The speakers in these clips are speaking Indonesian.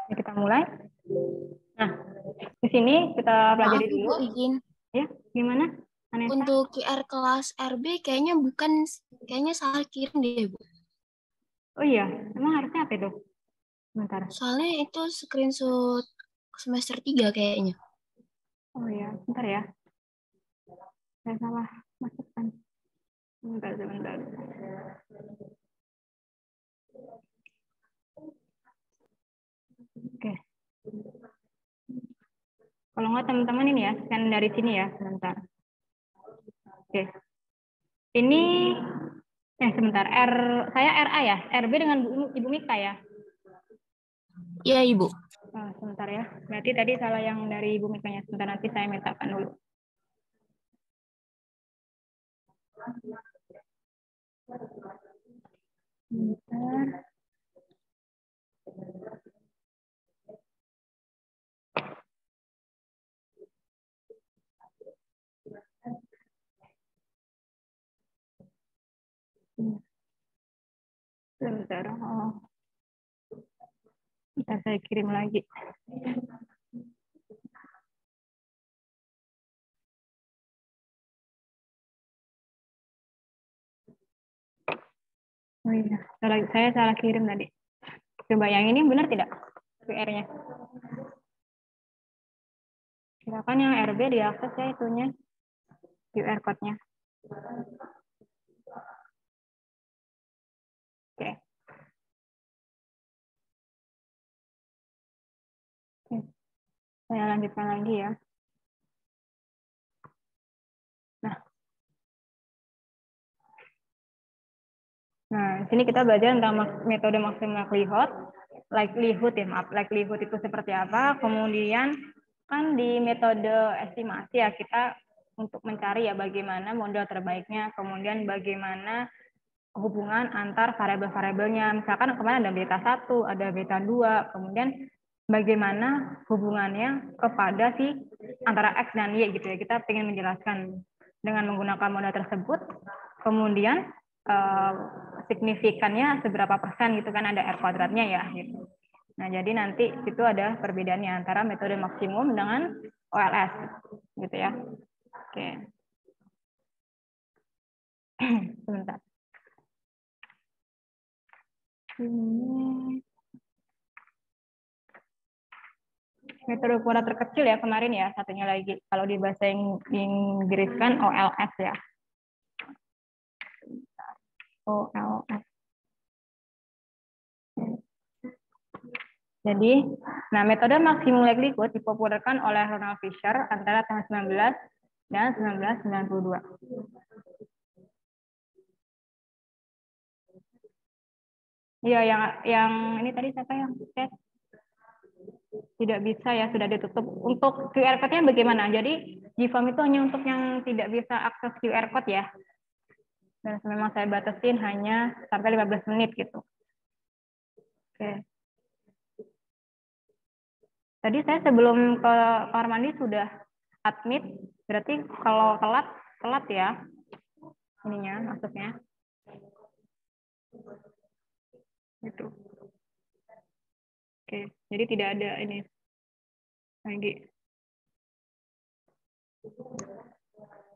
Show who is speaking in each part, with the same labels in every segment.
Speaker 1: Ini kita mulai. Nah, di sini kita pelajari
Speaker 2: Maaf
Speaker 1: dulu.
Speaker 2: Ibu izin.
Speaker 1: Ya, gimana, Anessa?
Speaker 2: Untuk QR kelas RB kayaknya bukan, kayaknya salah kirim deh Ibu.
Speaker 1: Oh iya, emang harusnya apa itu? Bentar.
Speaker 2: Soalnya itu screenshot semester 3 kayaknya.
Speaker 1: Oh iya, bentar ya. Saya salah masukkan. Bentar, sebentar. Oke. Kalau nggak teman-teman ini ya, scan dari sini ya, sebentar. Oke. Ini, sebentar. Saya RA ya, RB dengan Ibu Mika ya.
Speaker 2: Iya Ibu.
Speaker 1: Oh, sebentar ya. Berarti tadi salah yang dari Ibu Mikanya. Sebentar, nanti saya mintakan dulu. Bentar. Sebentar. Oh, bisa saya kirim lagi. Oh iya, saya salah kirim tadi. Coba yang ini benar tidak? QR-nya. Silakan yang RB diakses ya itunya, QR code-nya. Oke. Oke. Saya lanjutkan lagi ya. Nah, sini kita belajar tentang metode maksimum likelihood ya, maaf, likelihood itu seperti apa. Kemudian kan di metode estimasi ya kita untuk mencari ya bagaimana model terbaiknya, kemudian bagaimana hubungan antar variabel-variabelnya. Misalkan kemarin ada beta 1, ada beta 2, kemudian bagaimana hubungannya kepada si antara X dan Y gitu ya. Kita ingin menjelaskan dengan menggunakan model tersebut, kemudian signifikannya seberapa persen gitu kan, ada R kuadratnya ya gitu. Nah, jadi nanti itu ada perbedaannya antara metode maksimum dengan OLS gitu ya. Oke. Sebentar. Ini metode kuadrat terkecil ya kemarin ya, satunya lagi. Kalau di bahasa Inggris kan OLS ya. OLS. Jadi, nah metode maksimum likelihood dipopulerkan oleh Ronald Fisher antara tahun 19 dan 1992. Iya, yang ini tadi siapa yang tes? Tidak bisa ya, sudah ditutup. Untuk QR code-nya bagaimana? Jadi, GFOAM itu hanya untuk yang tidak bisa akses QR code ya. Dan memang saya batasin hanya sampai 15 menit gitu. Oke. Tadi saya sebelum ke kamar mandi sudah admit, berarti kalau telat, telat ya ininya masuknya. Gitu. Oke, jadi tidak ada ini lagi.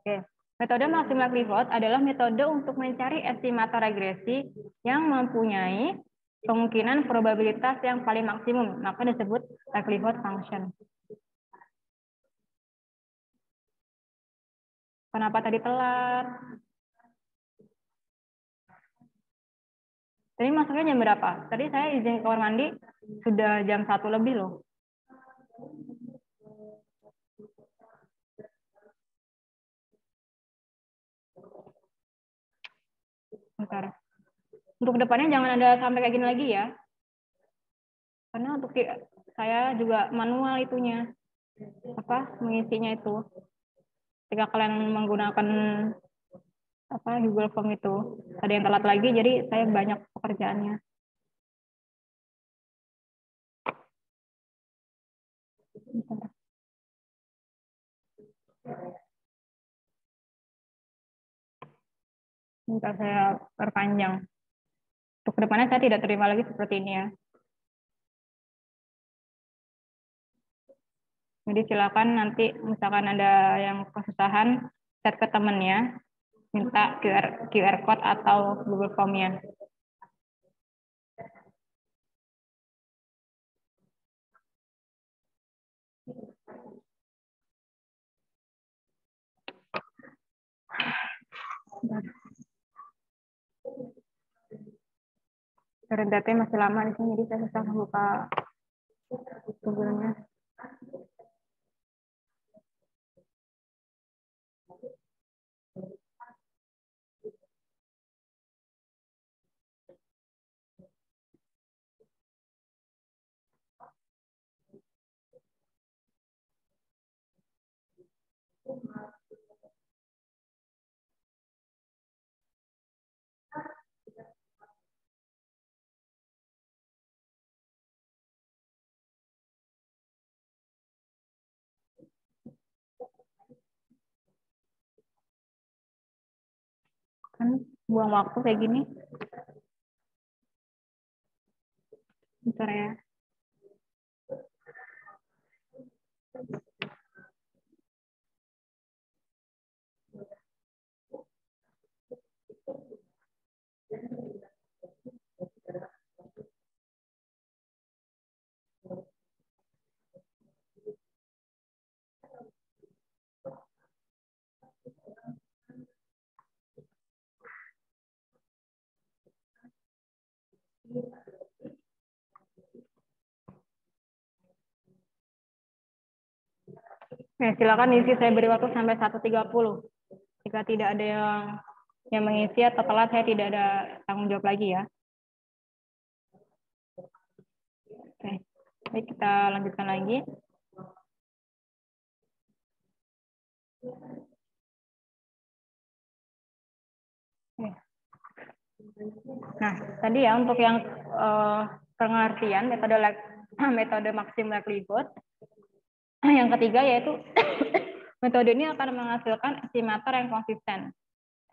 Speaker 1: Oke. Metode maksimum likelihood adalah metode untuk mencari estimator regresi yang mempunyai kemungkinan probabilitas yang paling maksimum, maka disebut likelihood function. Kenapa tadi telat? Tadi masuknya jam berapa? Tadi saya izin ke kamar mandi sudah jam 1 lebih loh. Bentar. Untuk depannya jangan ada sampai kayak gini lagi ya. Karena untuk saya juga manual itunya. Apa mengisinya itu. Ketika kalian menggunakan Google Form itu. Ada yang telat lagi, jadi saya banyak pekerjaannya. Bentar. Bentar saya perpanjang. Untuk kedepannya saya tidak terima lagi seperti ini ya. Jadi silakan nanti misalkan ada yang kesusahan, chat ke temennya, minta QR code atau Google Form-nya. Rendatnya masih lama di sini, jadi saya susah buka Google-nya. Kan buang waktu kayak gini. Bentar ya. Silakan isi, saya beri waktu sampai 1.30. Jika tidak ada yang mengisi atau telat, saya tidak ada tanggung jawab lagi ya. Oke, baik, kita lanjutkan lagi. Nah, tadi ya untuk yang pengertian metode maksimum likelihood. Yang ketiga yaitu metode ini akan menghasilkan estimator yang konsisten,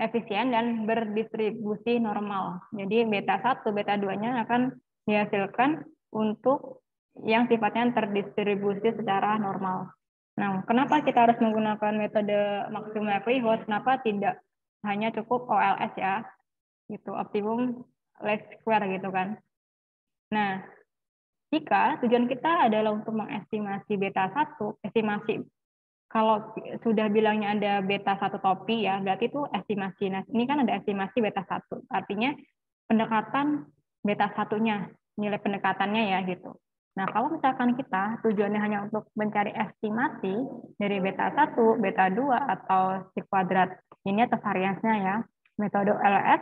Speaker 1: efisien, dan berdistribusi normal. Jadi beta 1, beta 2-nya akan dihasilkan untuk yang sifatnya terdistribusi secara normal. Nah, kenapa kita harus menggunakan metode maksimum likelihood? Kenapa tidak hanya cukup OLS ya? Gitu, optimum least square gitu kan. Nah, jika tujuan kita adalah untuk mengestimasi beta 1, estimasi kalau sudah bilangnya ada beta 1 topi ya, berarti itu estimasi. Nah, ini kan ada estimasi beta 1. Artinya pendekatan beta 1-nya, nilai pendekatannya ya gitu. Nah, kalau misalkan kita tujuannya hanya untuk mencari estimasi dari beta 1, beta 2 atau si kuadrat ini atau variansnya ya, metode LS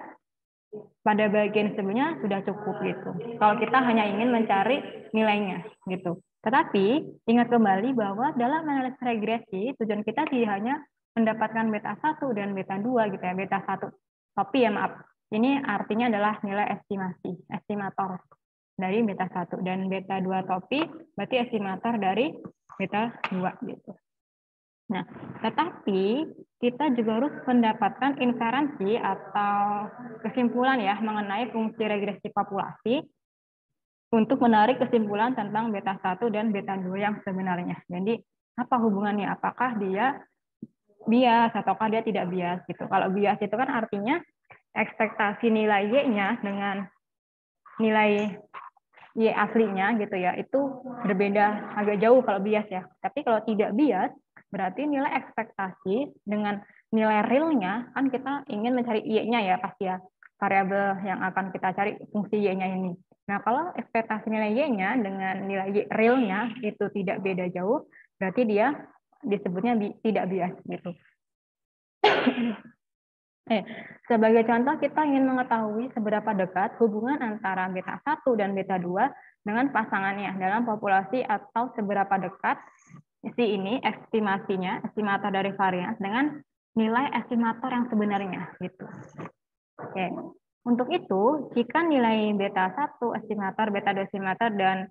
Speaker 1: pada bagian sebelumnya sudah cukup gitu. Kalau kita hanya ingin mencari nilainya gitu. Tetapi ingat kembali bahwa dalam analisis regresi tujuan kita tidak hanya mendapatkan beta 1 dan beta 2 gitu ya, beta 1 topi ya maaf. Ini artinya adalah nilai estimasi, estimator dari beta 1 dan beta 2 topi berarti estimator dari beta 2 gitu. Nah, tetapi kita juga harus mendapatkan inferensi atau kesimpulan ya mengenai fungsi regresi populasi untuk menarik kesimpulan tentang beta 1 dan beta 2 yang sebenarnya. Jadi, apa hubungannya? Apakah dia bias ataukah dia tidak bias gitu. Kalau bias itu kan artinya ekspektasi nilai Y-nya dengan nilai Y aslinya gitu ya, itu berbeda agak jauh kalau bias ya. Tapi kalau tidak bias, berarti nilai ekspektasi dengan nilai realnya, kan kita ingin mencari Y-nya ya pasti ya, variabel yang akan kita cari fungsi Y-nya ini. Nah, kalau ekspektasi nilai Y-nya dengan nilai Y realnya itu tidak beda jauh, berarti dia disebutnya tidak bias gitu. Sebagai contoh, kita ingin mengetahui seberapa dekat hubungan antara beta 1 dan beta 2 dengan pasangannya dalam populasi atau seberapa dekat si ini estimasinya, estimator dari varians dengan nilai estimator yang sebenarnya gitu. Oke. Untuk itu, jika nilai beta 1 estimator, beta 2 estimator dan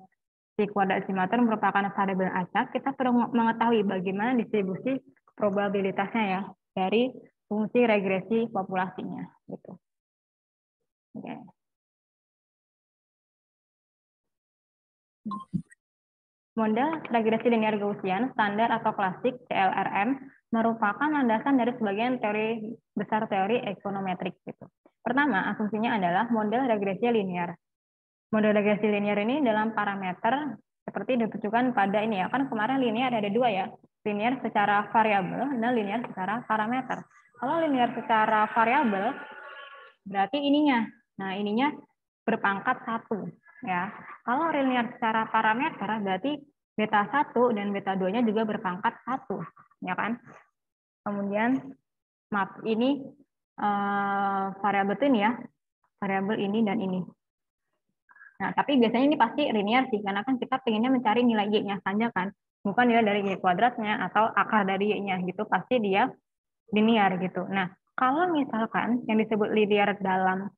Speaker 1: si kuadrat estimator merupakan variabel acak, kita perlu mengetahui bagaimana distribusi probabilitasnya ya dari fungsi regresi populasinya gitu. Oke. Model regresi linear Gaussian standar atau klasik CLRM merupakan landasan dari sebagian teori besar teori ekonometrik gitu. Pertama, asumsinya adalah model regresi linear. Model regresi linear ini dalam parameter seperti ditunjukkan pada ini ya, kan kemarin linear ada dua ya, linear secara variabel dan linear secara parameter. Kalau linear secara variabel berarti ininya, nah ininya berpangkat 1 ya. Kalau linear secara parameter berarti beta 1 dan beta 2-nya juga berpangkat 1 ya kan. Kemudian maaf ini variabel itu ini ya, variabel ini dan ini. Nah, tapi biasanya ini pasti linear sih, karena kan kita pengennya mencari nilai y-nya saja kan, bukan nilai dari y kuadratnya atau akar dari y-nya gitu, pasti dia linear gitu. Nah, kalau misalkan yang disebut linear dalam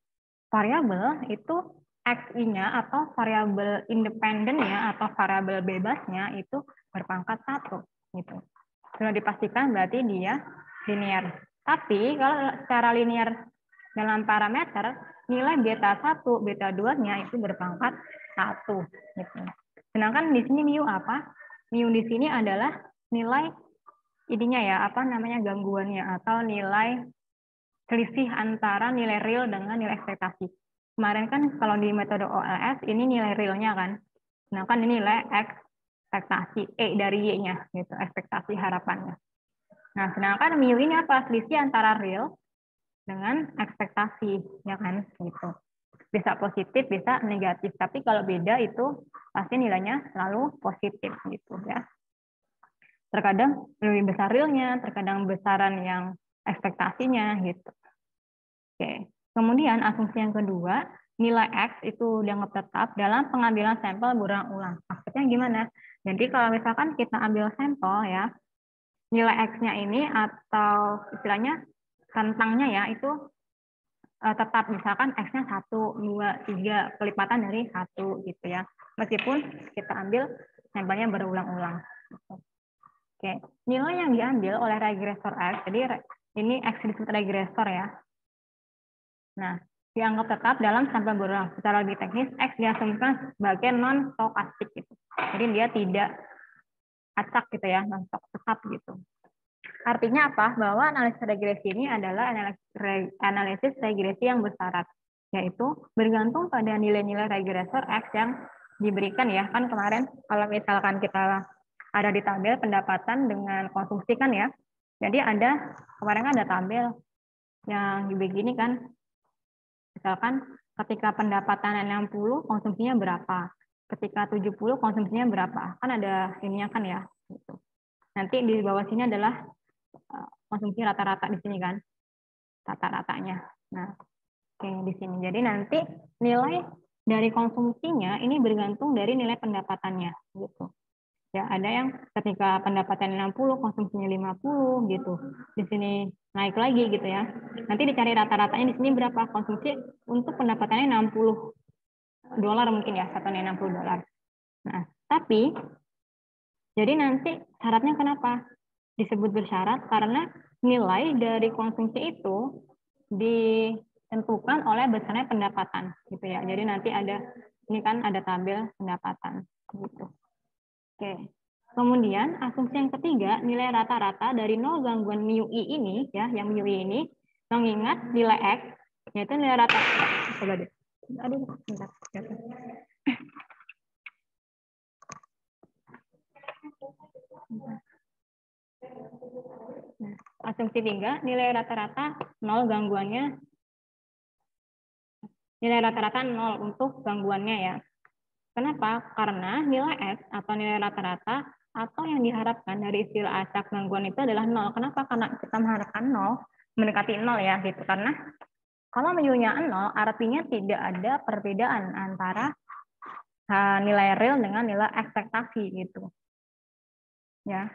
Speaker 1: variabel itu xi-nya atau variabel independennya atau variabel bebasnya itu berpangkat 1 gitu. Sudah dipastikan berarti dia linear. Tapi kalau secara linear dalam parameter, nilai beta 1, beta 2-nya itu berpangkat 1 gitu. Sedangkan di sini mu apa? Mu di sini adalah nilai ininya ya, apa namanya gangguannya atau nilai selisih antara nilai real dengan nilai ekspektasi. Kemarin kan kalau di metode OLS ini nilai realnya kan. Sedangkan ini nilai ekspektasi E dari Y-nya gitu, ekspektasi harapannya. Nah, sedangkan mu ini apa? Selisih antara real dengan ekspektasi, ya kan? Gitu. Bisa positif, bisa negatif. Tapi kalau beda itu pasti nilainya selalu positif gitu ya. Terkadang lebih besar realnya, terkadang besaran yang ekspektasinya gitu. Oke. Kemudian asumsi yang kedua, nilai X itu dianggap tetap dalam pengambilan sampel berulang-ulang. Maksudnya gimana? Jadi kalau misalkan kita ambil sampel ya, nilai X-nya ini atau istilahnya rentangnya ya itu tetap misalkan X-nya 1, 2, 3, kelipatan dari 1 gitu ya. Meskipun kita ambil sampelnya berulang-ulang. Oke, nilai yang diambil oleh regresor X, jadi ini X disebut regresor ya. Nah, dianggap tetap dalam sampel berulang. Secara lebih teknis, X diasumsikan sebagai non-stokastik gitu. Jadi dia tidak acak gitu ya, non-stok tetap gitu. Artinya apa? Bahwa analisis regresi ini adalah analisis regresi yang bersyarat, yaitu bergantung pada nilai-nilai regresor X yang diberikan ya. Kan kemarin kalau misalkan kita ada di tabel pendapatan dengan konsumsi kan ya. Jadi ada kemarin ada tabel yang begini kan. Misalkan ketika pendapatan 60, konsumsinya berapa? Ketika 70, konsumsinya berapa? Kan ada ininya kan ya. Gitu. Nanti di bawah sini adalah konsumsi rata-rata di sini kan, rata-ratanya. Nah, oke di sini. Jadi nanti nilai dari konsumsinya ini bergantung dari nilai pendapatannya, gitu. Ya ada yang ketika pendapatan 60, konsumsinya 50, gitu. Di sini naik lagi gitu ya. Nanti dicari rata-ratanya di sini berapa konsumsi untuk pendapatannya 60 dolar mungkin ya, satunya 60 dolar. Nah, tapi jadi nanti syaratnya kenapa disebut bersyarat? Karena nilai dari konsumsi itu ditentukan oleh besarnya pendapatan gitu ya. Jadi nanti ada ini kan ada tabel pendapatan gitu. Oke. Kemudian asumsi yang ketiga, nilai rata-rata dari nol gangguan mu i ini ya, yang mu i ini mengingat nilai X yaitu nilai rata-rata. Coba deh. Aduh, bentar. Nah, asumsi 3, nilai rata-rata 0 gangguannya. Nilai rata-rata 0 untuk gangguannya ya. Kenapa? Karena nilai X atau nilai rata-rata atau yang diharapkan dari istilah acak gangguan itu adalah 0. Kenapa? Karena kita mengharapkan 0, mendekati 0 ya gitu. Karena kalau mu-nya 0, artinya tidak ada perbedaan antara nilai real dengan nilai ekspektasi gitu. Ya.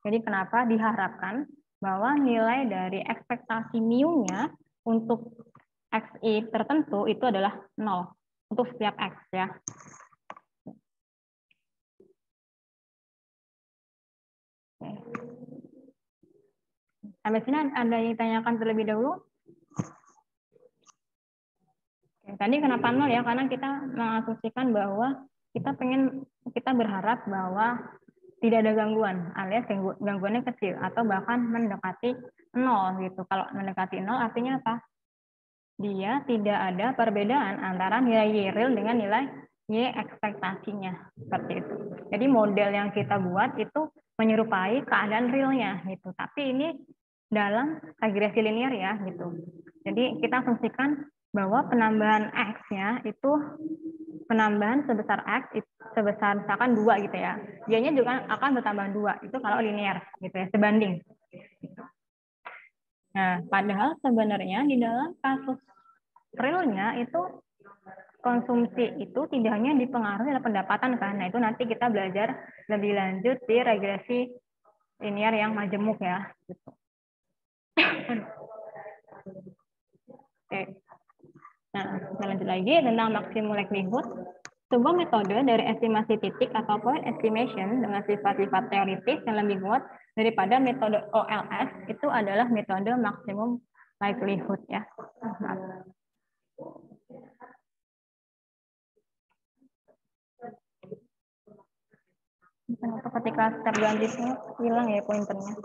Speaker 1: Jadi kenapa diharapkan bahwa nilai dari ekspektasi mu-nya untuk xi tertentu itu adalah 0 untuk setiap x ya. Sampai sini ada yang ditanyakan terlebih dahulu? Oke, tadi kenapa 0 ya? Karena kita mengasumsikan bahwa kita berharap bahwa tidak ada gangguan, alias gangguannya kecil atau bahkan mendekati 0 gitu. Kalau mendekati 0 artinya apa? Dia tidak ada perbedaan antara nilai Y real dengan nilai Y ekspektasinya. Seperti itu. Jadi model yang kita buat itu menyerupai keadaan realnya gitu. Tapi ini dalam regresi linear ya gitu. Jadi kita asumsikan bahwa penambahan X-nya itu penambahan sebesar X sebesar misalkan 2 gitu ya. Y-nya juga akan bertambah 2. Itu kalau linear gitu ya, sebanding. Nah, padahal sebenarnya di dalam kasus realnya itu konsumsi itu tidak hanya dipengaruhi oleh pendapatan kan. Nah, itu nanti kita belajar lebih lanjut di regresi linear yang majemuk ya. Gitu. Oke. Nah, kita lanjut lagi tentang maksimum likelihood. Sebuah metode dari estimasi titik atau point estimation dengan sifat-sifat teoritis yang lebih kuat daripada metode OLS itu adalah metode maksimum likelihood ya. Ketika terganti hilang ya pointernya.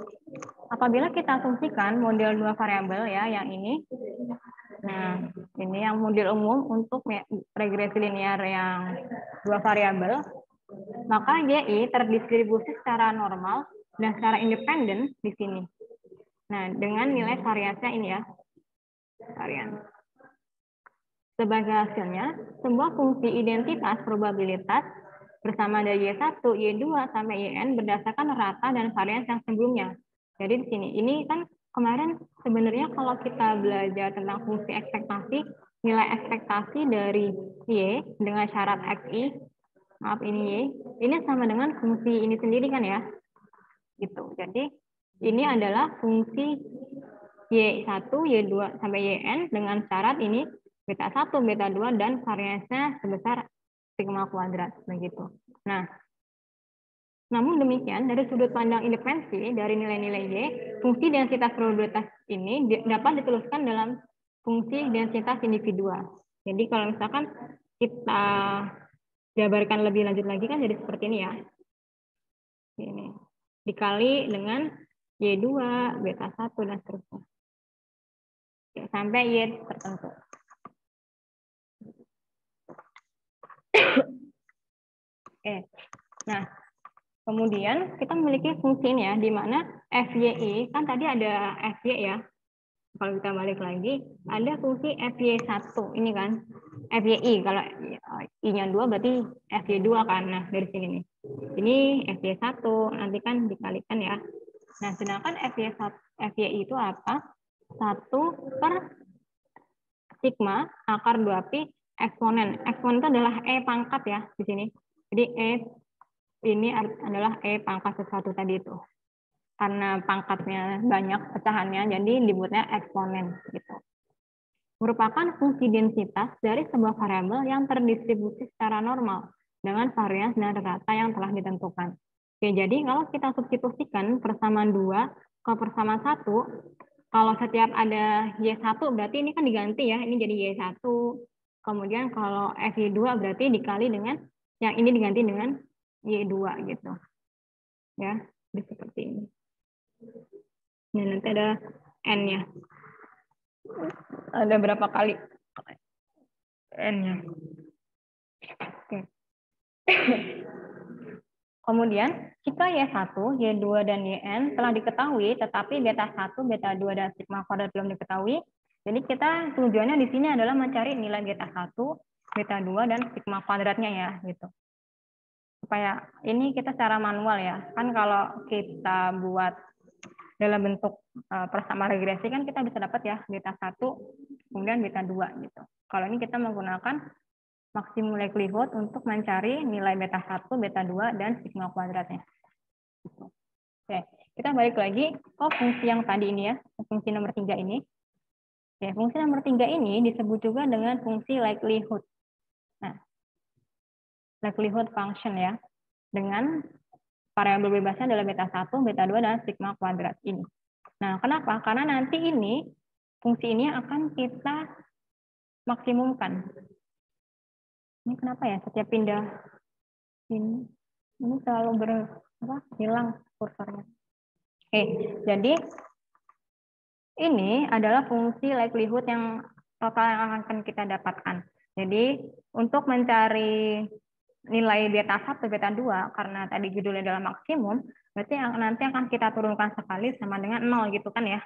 Speaker 1: Apabila kita asumsikan model 2 variabel ya yang ini. Nah, ini yang model umum untuk regresi linear yang 2 variabel. Maka YI terdistribusi secara normal dan secara independen di sini. Nah, dengan nilai variasinya ini ya. Varian. Sebagai hasilnya, sebuah fungsi identitas probabilitas bersama dari Y1, Y2, sampai Yn berdasarkan rata dan varians yang sebelumnya. Jadi di sini, ini kan kemarin sebenarnya kalau kita belajar tentang fungsi ekspektasi, nilai ekspektasi dari Y dengan syarat XI, maaf ini Y, ini sama dengan fungsi ini sendiri kan ya? Gitu. Jadi ini adalah fungsi Y1, Y2, sampai Yn dengan syarat ini beta 1, beta 2, dan variansnya sebesar sigma kuadrat. Begitu. Nah, namun demikian, dari sudut pandang independensi dari nilai-nilai Y, fungsi densitas probabilitas ini dapat dituliskan dalam fungsi densitas individual. Jadi kalau misalkan kita jabarkan lebih lanjut lagi kan jadi seperti ini ya. Ini. Dikali dengan Y2, beta 1, dan seterusnya. Sampai Y tertentu. Oke. Nah, kemudian kita memiliki fungsi ini ya, di mana FYI, kan tadi ada FY ya. Kalau kita balik lagi, ada fungsi FY1, ini kan. FYI, kalau I-nya 2 berarti FY2 kan. Nah, dari sini nih. Ini FY1, nanti kan dikalikan ya. Nah, sedangkan FYI itu apa? 1 per sigma akar 2pi eksponen. Eksponen itu adalah E pangkat ya di sini. Jadi E ini adalah E pangkat sesuatu tadi itu. Karena pangkatnya banyak pecahannya, jadi disebutnya eksponen gitu. Merupakan fungsi densitas dari sebuah variabel yang terdistribusi secara normal dengan varians dan rata yang telah ditentukan. Oke, jadi kalau kita substitusikan persamaan 2 ke persamaan 1, kalau setiap ada Y1 berarti ini kan diganti ya, ini jadi Y1. Kemudian kalau FY2 berarti dikali dengan, yang ini diganti dengan Y2 gitu. Ya, seperti ini. Nah, nanti ada N-nya. Ada berapa kali N-nya. Oke. Kemudian, jika Y1, Y2, dan Yn telah diketahui, tetapi beta 1, beta 2, dan sigma kuadrat belum diketahui, jadi kita tujuannya di sini adalah mencari nilai beta 1, beta 2, dan sigma kuadratnya ya, gitu. Supaya ini kita secara manual ya. Kan kalau kita buat dalam bentuk persamaan regresi kan kita bisa dapat ya beta 1, kemudian beta 2 gitu. Kalau ini kita menggunakan maksimum likelihood untuk mencari nilai beta 1, beta 2, dan sigma kuadratnya. Oke, kita balik lagi ke fungsi yang tadi ini ya, fungsi nomor 3 ini. Oke, fungsi nomor 3 ini disebut juga dengan fungsi likelihood. Nah, likelihood function ya, dengan variabel bebasnya adalah beta 1, beta 2, dan sigma kuadrat ini. Nah, kenapa? Karena nanti ini, fungsi ini akan kita maksimumkan. Ini kenapa ya? Setiap pindah Ini selalu hilang kursornya. Oke, jadi ini adalah fungsi likelihood yang total yang akan kita dapatkan. Jadi untuk mencari nilai beta 1, beta 2, karena tadi judulnya adalah maksimum, berarti nanti akan kita turunkan sekali sama dengan 0 gitu kan ya.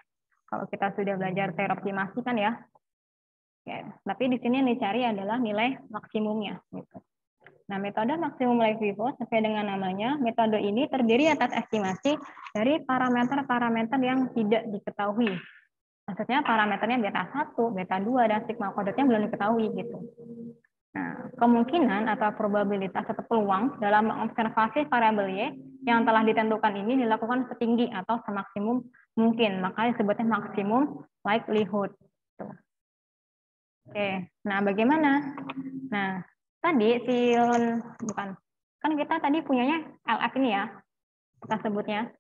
Speaker 1: Kalau kita sudah belajar teori optimasi kan ya. Oke, tapi di sini yang dicari adalah nilai maksimumnya. Gitu. Nah, metode maksimum likelihood sesuai dengan namanya, metode ini terdiri atas estimasi dari parameter-parameter yang tidak diketahui. Maksudnya parameternya beta 1, beta 2, dan sigma kodratnya belum diketahui gitu. Nah, kemungkinan atau probabilitas atau peluang dalam mengobservasi variabel Y yang telah ditentukan ini dilakukan setinggi atau semaksimum mungkin. Makanya disebutnya maksimum likelihood. Tuh. Oke, nah bagaimana? Nah, tadi kan kita tadi punyanya LF ini ya, kita sebutnya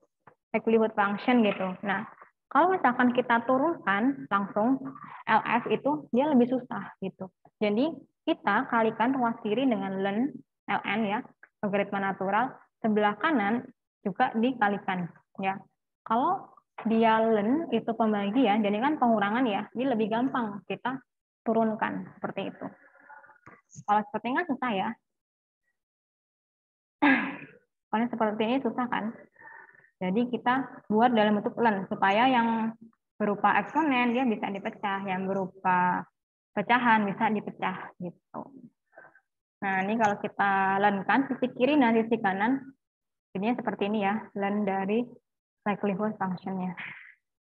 Speaker 1: likelihood function gitu. Nah, kalau misalkan kita turunkan langsung LF itu dia lebih susah gitu. Jadi kita kalikan ruas kiri dengan ln ya, logaritma natural, sebelah kanan juga dikalikan ya. Kalau dia ln itu pembagian, jadi kan pengurangan ya, ini lebih gampang kita turunkan seperti itu. Kalau seperti ini kan susah ya. Kalau seperti ini susah kan. Jadi kita buat dalam bentuk ln supaya yang berupa eksponen dia bisa dipecah, yang berupa pecahan bisa dipecah gitu. Nah, ini kalau kita ln-kan sisi kiri dan sisi kanan, jadinya seperti ini ya, ln dari likelihood function-nya.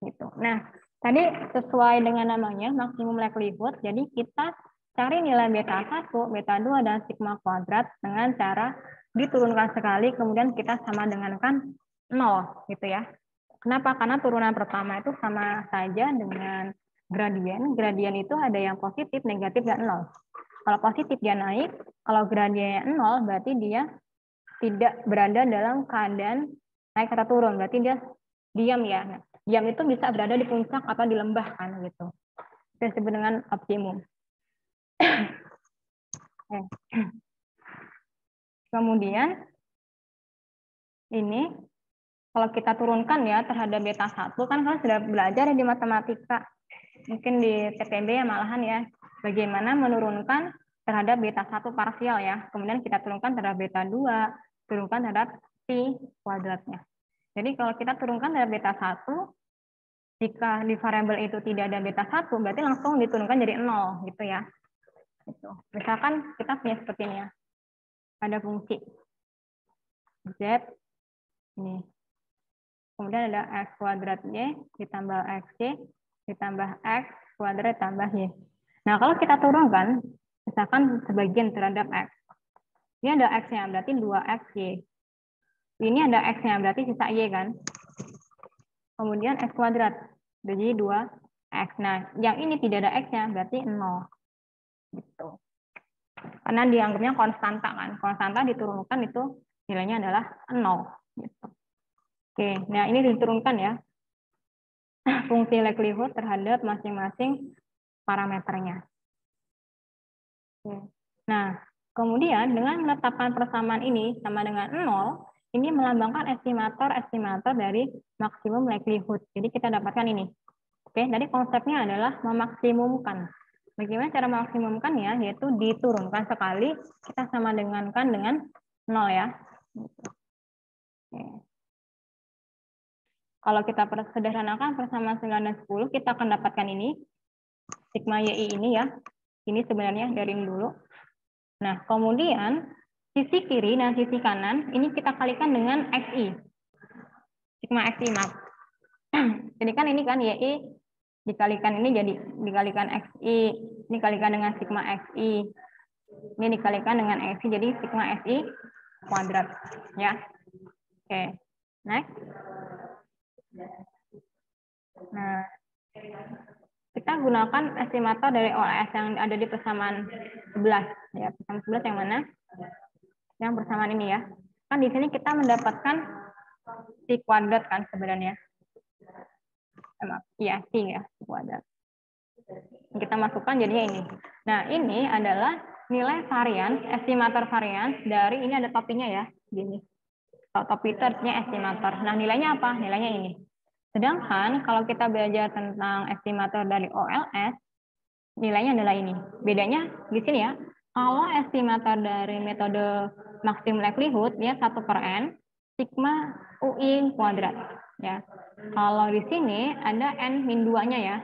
Speaker 1: Gitu. Nah, tadi sesuai dengan namanya maksimum likelihood, jadi kita cari nilai beta 1, beta 2, dan sigma kuadrat dengan cara diturunkan sekali, kemudian kita sama dengankan 0 gitu ya. Kenapa? Karena turunan pertama itu sama saja dengan gradien. Gradien itu ada yang positif, negatif, dan 0. Kalau positif dia naik, kalau gradiennya 0 berarti dia tidak berada dalam keadaan naik atau turun, berarti dia diam ya. Nah, diam itu bisa berada di puncak atau di lembah kan gitu. Itu disebut dengan optimum. Kemudian ini kalau kita turunkan ya terhadap beta 1 kan kalian sudah belajar di matematika. Mungkin di TPB ya malahan ya. Bagaimana menurunkan terhadap beta 1 parsial ya. Kemudian kita turunkan terhadap beta 2, turunkan terhadap pi kuadratnya. Jadi kalau kita turunkan terhadap beta 1, jika di variabel itu tidak ada beta 1, berarti langsung diturunkan jadi 0 gitu ya. Gitu. Misalkan kita punya seperti ini ya. Ada fungsi Z ini. Kemudian ada X kuadrat Y ditambah XY ditambah X kuadrat tambah Y. Nah, kalau kita turunkan, misalkan sebagian terhadap X. Ini ada X-nya, berarti 2XY. Ini ada X-nya, berarti sisa Y kan. Kemudian X kuadrat, jadi 2X. Nah, yang ini tidak ada X-nya, berarti 0. Gitu. Karena dianggapnya konstanta kan. Konstanta diturunkan itu nilainya adalah 0. Gitu. Oke, nah ini diturunkan ya. Fungsi likelihood terhadap masing-masing parameternya. Oke. Nah, kemudian dengan menetapkan persamaan ini sama dengan 0, ini melambangkan estimator dari maksimum likelihood. Jadi kita dapatkan ini. Oke, jadi konsepnya adalah memaksimumkan. Bagaimana cara memaksimumkannya? Yaitu diturunkan sekali, kita sama dengankan dengan 0 ya. Oke. Kalau kita sederhanakan persamaan 9 dan 10, kita akan dapatkan ini. Sigma YI ini ya. Ini sebenarnya dari dulu. Nah, kemudian sisi kiri dan sisi kanan, ini kita kalikan dengan XI. Sigma XI, maaf. Jadi kan ini kan YI dikalikan ini jadi dikalikan XI, ini dikalikan dengan sigma XI. Ini dikalikan dengan XI, jadi sigma XI kuadrat. Ya. Oke, next. Nah, kita gunakan estimator dari OLS yang ada di persamaan 11. Ya, persamaan 11 yang mana? Yang persamaan ini ya. Kan di sini kita mendapatkan si kuadrat kan sebenarnya. Iya, si ya, si kuadrat. Kita masukkan jadinya ini. Nah, ini adalah nilai varians, estimator varians dari ini ada topinya ya, gini. Kalau topi itu artinya estimator. Nah, nilainya apa? Nilainya ini. Sedangkan kalau kita belajar tentang estimator dari OLS, nilainya adalah ini. Bedanya di sini ya. Kalau estimator dari metode maximum likelihood, dia 1/n sigma UI kuadrat. Ya. Kalau di sini ada n-2-nya ya.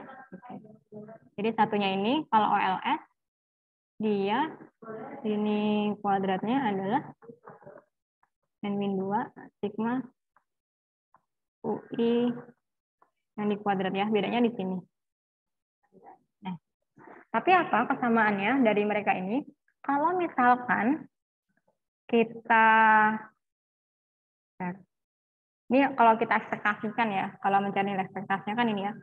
Speaker 1: Jadi satunya ini, kalau OLS, dia ini kuadratnya adalah n-2 sigma UI yang di kuadrat ya. Bedanya di sini. Nah, tapi apa kesamaannya dari mereka ini? Kalau misalkan kita, ini kalau kita ekspektasikan ya, kalau mencari nilai ekspektasinya kan ini ya,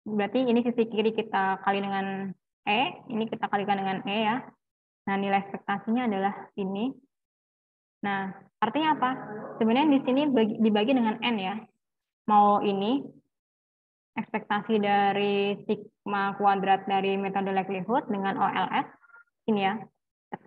Speaker 1: berarti ini sisi kiri kita kali dengan E, ini kita kalikan dengan E ya. Nah, nilai ekspektasinya adalah ini. Nah, artinya apa? Sebenarnya di sini dibagi dengan N ya. Mau ini, ekspektasi dari sigma kuadrat dari metode likelihood dengan OLS, ini ya,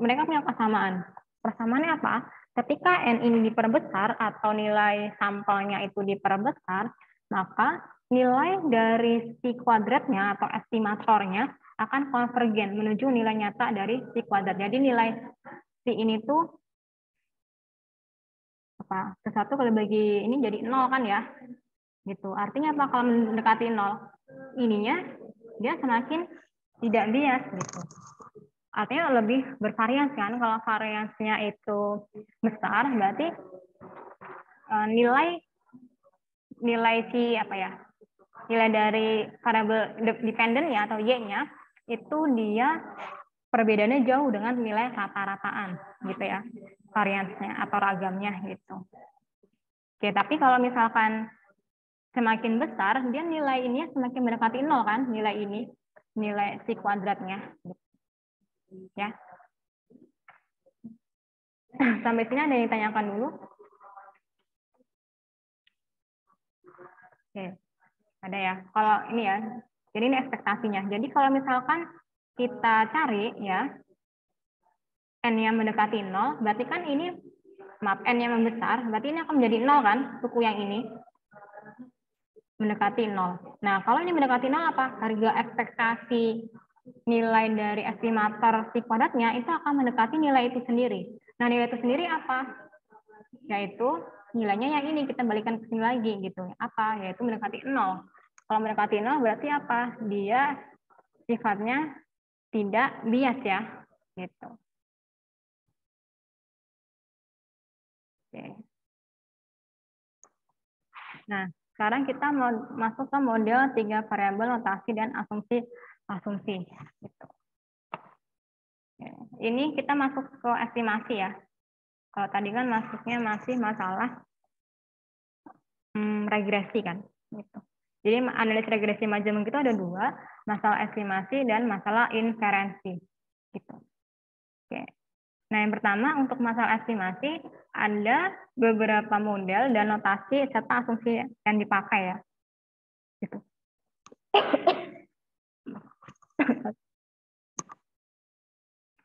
Speaker 1: mereka punya kesamaan. Persamaannya apa? Ketika N ini diperbesar atau nilai sampelnya itu diperbesar, maka nilai dari si kuadratnya atau estimatornya akan konvergen menuju nilai nyata dari si kuadrat. Jadi nilai si ini tuh apa? Sesatu kalau bagi ini jadi 0 kan ya? Gitu. Artinya apa kalau mendekati 0? Ininya dia semakin tidak bias gitu. Artinya lebih bervariasi kan. Kalau variasinya itu besar, berarti nilai si apa ya? Nilai dari variabel dependen ya atau y-nya itu dia perbedaannya jauh dengan nilai rata-rataan gitu ya. Variansnya atau ragamnya gitu. Oke, tapi kalau misalkan semakin besar, dia nilai ini semakin mendekati 0 kan, nilai ini, nilai si kuadratnya. Ya. Sampai sini ada yang ditanyakan dulu? Oke, ada ya. Kalau ini ya, jadi ini ekspektasinya. Jadi kalau misalkan kita cari ya, N yang mendekati 0, berarti kan ini, maaf, N yang membesar, berarti ini akan menjadi 0 kan, suku yang ini. Mendekati 0. Nah, kalau ini mendekati 0 apa? Harga ekspektasi nilai dari estimator si kuadratnya itu akan mendekati nilai itu sendiri. Nah, nilai itu sendiri apa? Yaitu nilainya yang ini, kita balikan ke sini lagi gitu. Apa? Yaitu mendekati 0. Kalau mendekati 0 berarti apa? Dia sifatnya tidak bias ya. Gitu. Oke. Nah, sekarang kita mau masuk ke model 3 variabel notasi dan asumsi. Gitu. Ini kita masuk ke estimasi ya. Kalau tadi kan masuknya masih masalah regresi kan. Gitu. Jadi analisis regresi Majemuk itu ada 2, masalah estimasi dan masalah inferensi. Gitu. Oke. Nah, yang pertama untuk masalah estimasi ada beberapa model dan notasi serta asumsi yang dipakai ya. Gitu.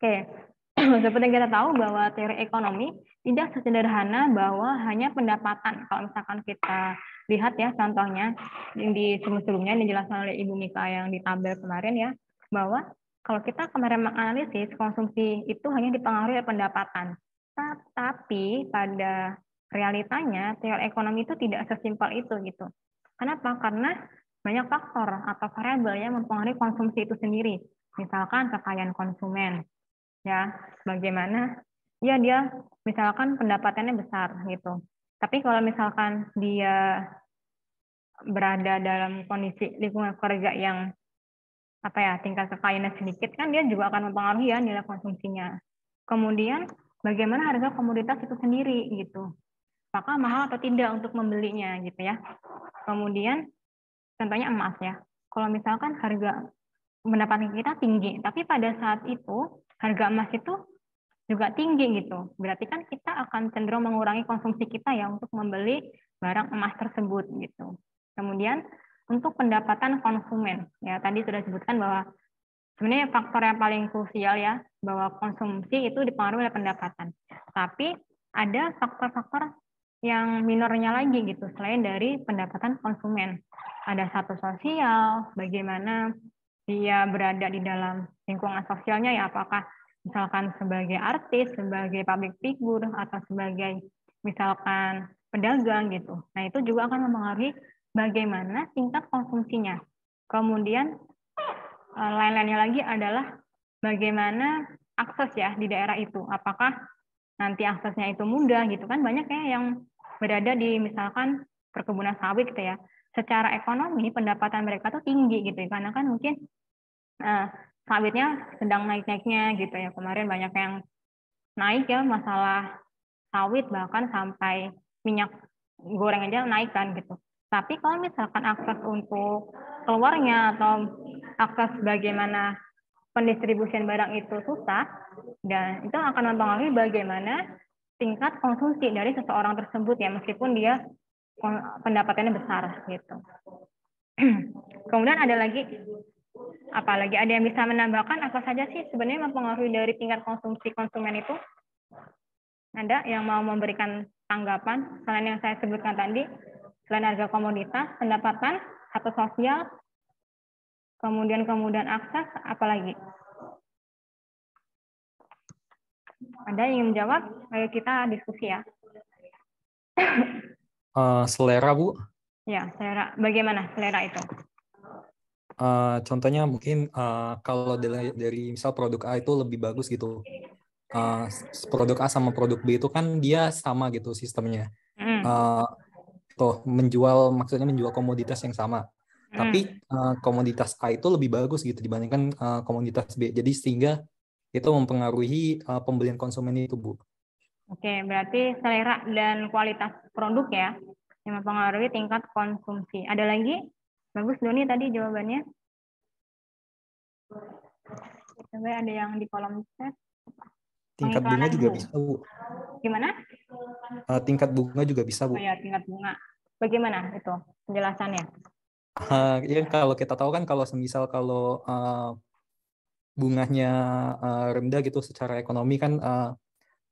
Speaker 1: Oke, seperti yang kita tahu bahwa teori ekonomi tidak sesederhana bahwa hanya pendapatan. Kalau misalkan kita lihat ya contohnya di sebelumnya yang dijelaskan oleh Ibu Mika yang di tabel kemarin ya, bahwa kalau kita kemarin menganalisis konsumsi itu hanya dipengaruhi oleh pendapatan. Tapi pada realitanya teori ekonomi itu tidak sesimpel itu gitu. Kenapa? Karena banyak faktor atau variabel yang mempengaruhi konsumsi itu sendiri. Misalkan kekayaan konsumen, ya bagaimana ya dia misalkan pendapatannya besar gitu, tapi kalau misalkan dia berada dalam kondisi lingkungan kerja yang apa ya tingkat kekayaannya sedikit kan dia juga akan mempengaruhi ya nilai konsumsinya. Kemudian bagaimana harga komoditas itu sendiri gitu, apakah mahal atau tidak untuk membelinya gitu ya. Kemudian contohnya emas ya, kalau misalkan harga pendapatan kita tinggi tapi pada saat itu harga emas itu juga tinggi gitu. Berarti kan kita akan cenderung mengurangi konsumsi kita ya untuk membeli barang emas tersebut gitu. Kemudian untuk pendapatan konsumen, ya tadi sudah disebutkan bahwa sebenarnya faktor yang paling krusial ya, bahwa konsumsi itu dipengaruhi oleh pendapatan. Tapi ada faktor-faktor yang minornya lagi gitu, selain dari pendapatan konsumen. Ada status sosial, bagaimana dia berada di dalam lingkungan sosialnya ya, apakah misalkan sebagai artis, sebagai public figure, atau sebagai misalkan pedagang gitu. Nah, itu juga akan mempengaruhi bagaimana tingkat konsumsinya. Kemudian lain-lainnya lagi adalah bagaimana akses ya di daerah itu. Apakah nanti aksesnya itu mudah gitu kan, banyak ya yang berada di misalkan perkebunan sawit gitu ya. Secara ekonomi pendapatan mereka tuh tinggi gitu ya, karena kan mungkin sawitnya sedang naik-naiknya gitu ya. Kemarin banyak yang naik ya masalah sawit, bahkan sampai minyak goreng aja naik kan gitu. Tapi kalau misalkan akses untuk keluarnya atau akses bagaimana pendistribusian barang itu susah, dan itu akan mempengaruhi bagaimana tingkat konsumsi dari seseorang tersebut ya, meskipun dia pendapatannya besar gitu. Kemudian ada lagi, apalagi ada yang bisa menambahkan apa saja sih sebenarnya mempengaruhi dari tingkat konsumsi konsumen itu? Ada yang mau memberikan tanggapan selain yang saya sebutkan tadi, selain harga komoditas, pendapatan, status sosial, kemudian akses, apalagi? Ada yang ingin menjawab? Ayo kita diskusi ya.
Speaker 3: Selera, Bu.
Speaker 1: Ya, selera. Bagaimana selera itu?
Speaker 3: Contohnya mungkin kalau dari misal produk A itu lebih bagus gitu. Produk A sama produk B itu kan dia sama gitu sistemnya. Maksudnya menjual komoditas yang sama. Tapi komoditas A itu lebih bagus gitu dibandingkan komoditas B. Jadi sehingga itu mempengaruhi pembelian konsumen itu, Bu.
Speaker 1: Oke, berarti selera dan kualitas produk ya yang mempengaruhi tingkat konsumsi. Ada lagi? Bagus Doni tadi jawabannya. Coba ada yang di kolom chat.
Speaker 3: Tingkat bunga juga bisa, Bu.
Speaker 1: Gimana?
Speaker 3: Tingkat bunga juga bisa, Bu.
Speaker 1: Oh ya, tingkat bunga. Bagaimana itu penjelasannya?
Speaker 3: Ya kalau kita tahu kan kalau semisal kalau bunganya rendah gitu secara ekonomi kan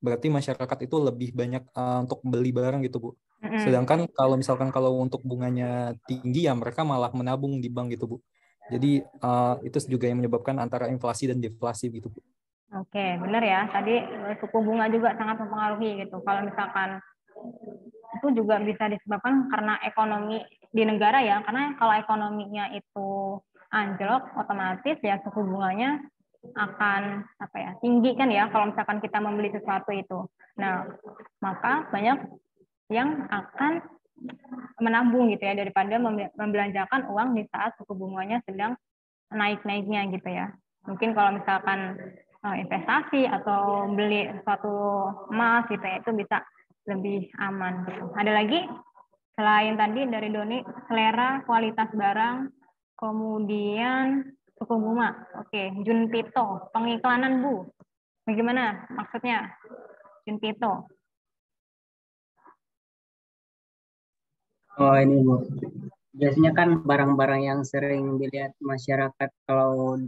Speaker 3: berarti masyarakat itu lebih banyak untuk beli barang gitu, Bu. Sedangkan kalau misalkan kalau untuk bunganya tinggi ya mereka malah menabung di bank gitu, Bu. Jadi itu juga yang menyebabkan antara inflasi dan deflasi gitu, Bu.
Speaker 1: Oke, benar ya. Tadi suku bunga juga sangat mempengaruhi gitu. Kalau misalkan itu juga bisa disebabkan karena ekonomi di negara ya. Karena kalau ekonominya itu anjlok, otomatis ya suku bunganya akan tinggi kan ya kalau misalkan kita membeli sesuatu itu. Nah, maka banyak yang akan menabung gitu ya daripada membelanjakan uang di saat suku bunganya sedang naik-naiknya gitu ya. Mungkin kalau misalkan investasi atau beli suatu emas gitu ya, itu bisa lebih aman gitu. Ada lagi selain tadi dari Doni, selera, kualitas barang, kemudian suku bunga. Oke, Junpito, pengiklanan Bu. Bagaimana maksudnya Junpito?
Speaker 4: Oh ini Bu, biasanya kan barang-barang yang sering dilihat masyarakat kalau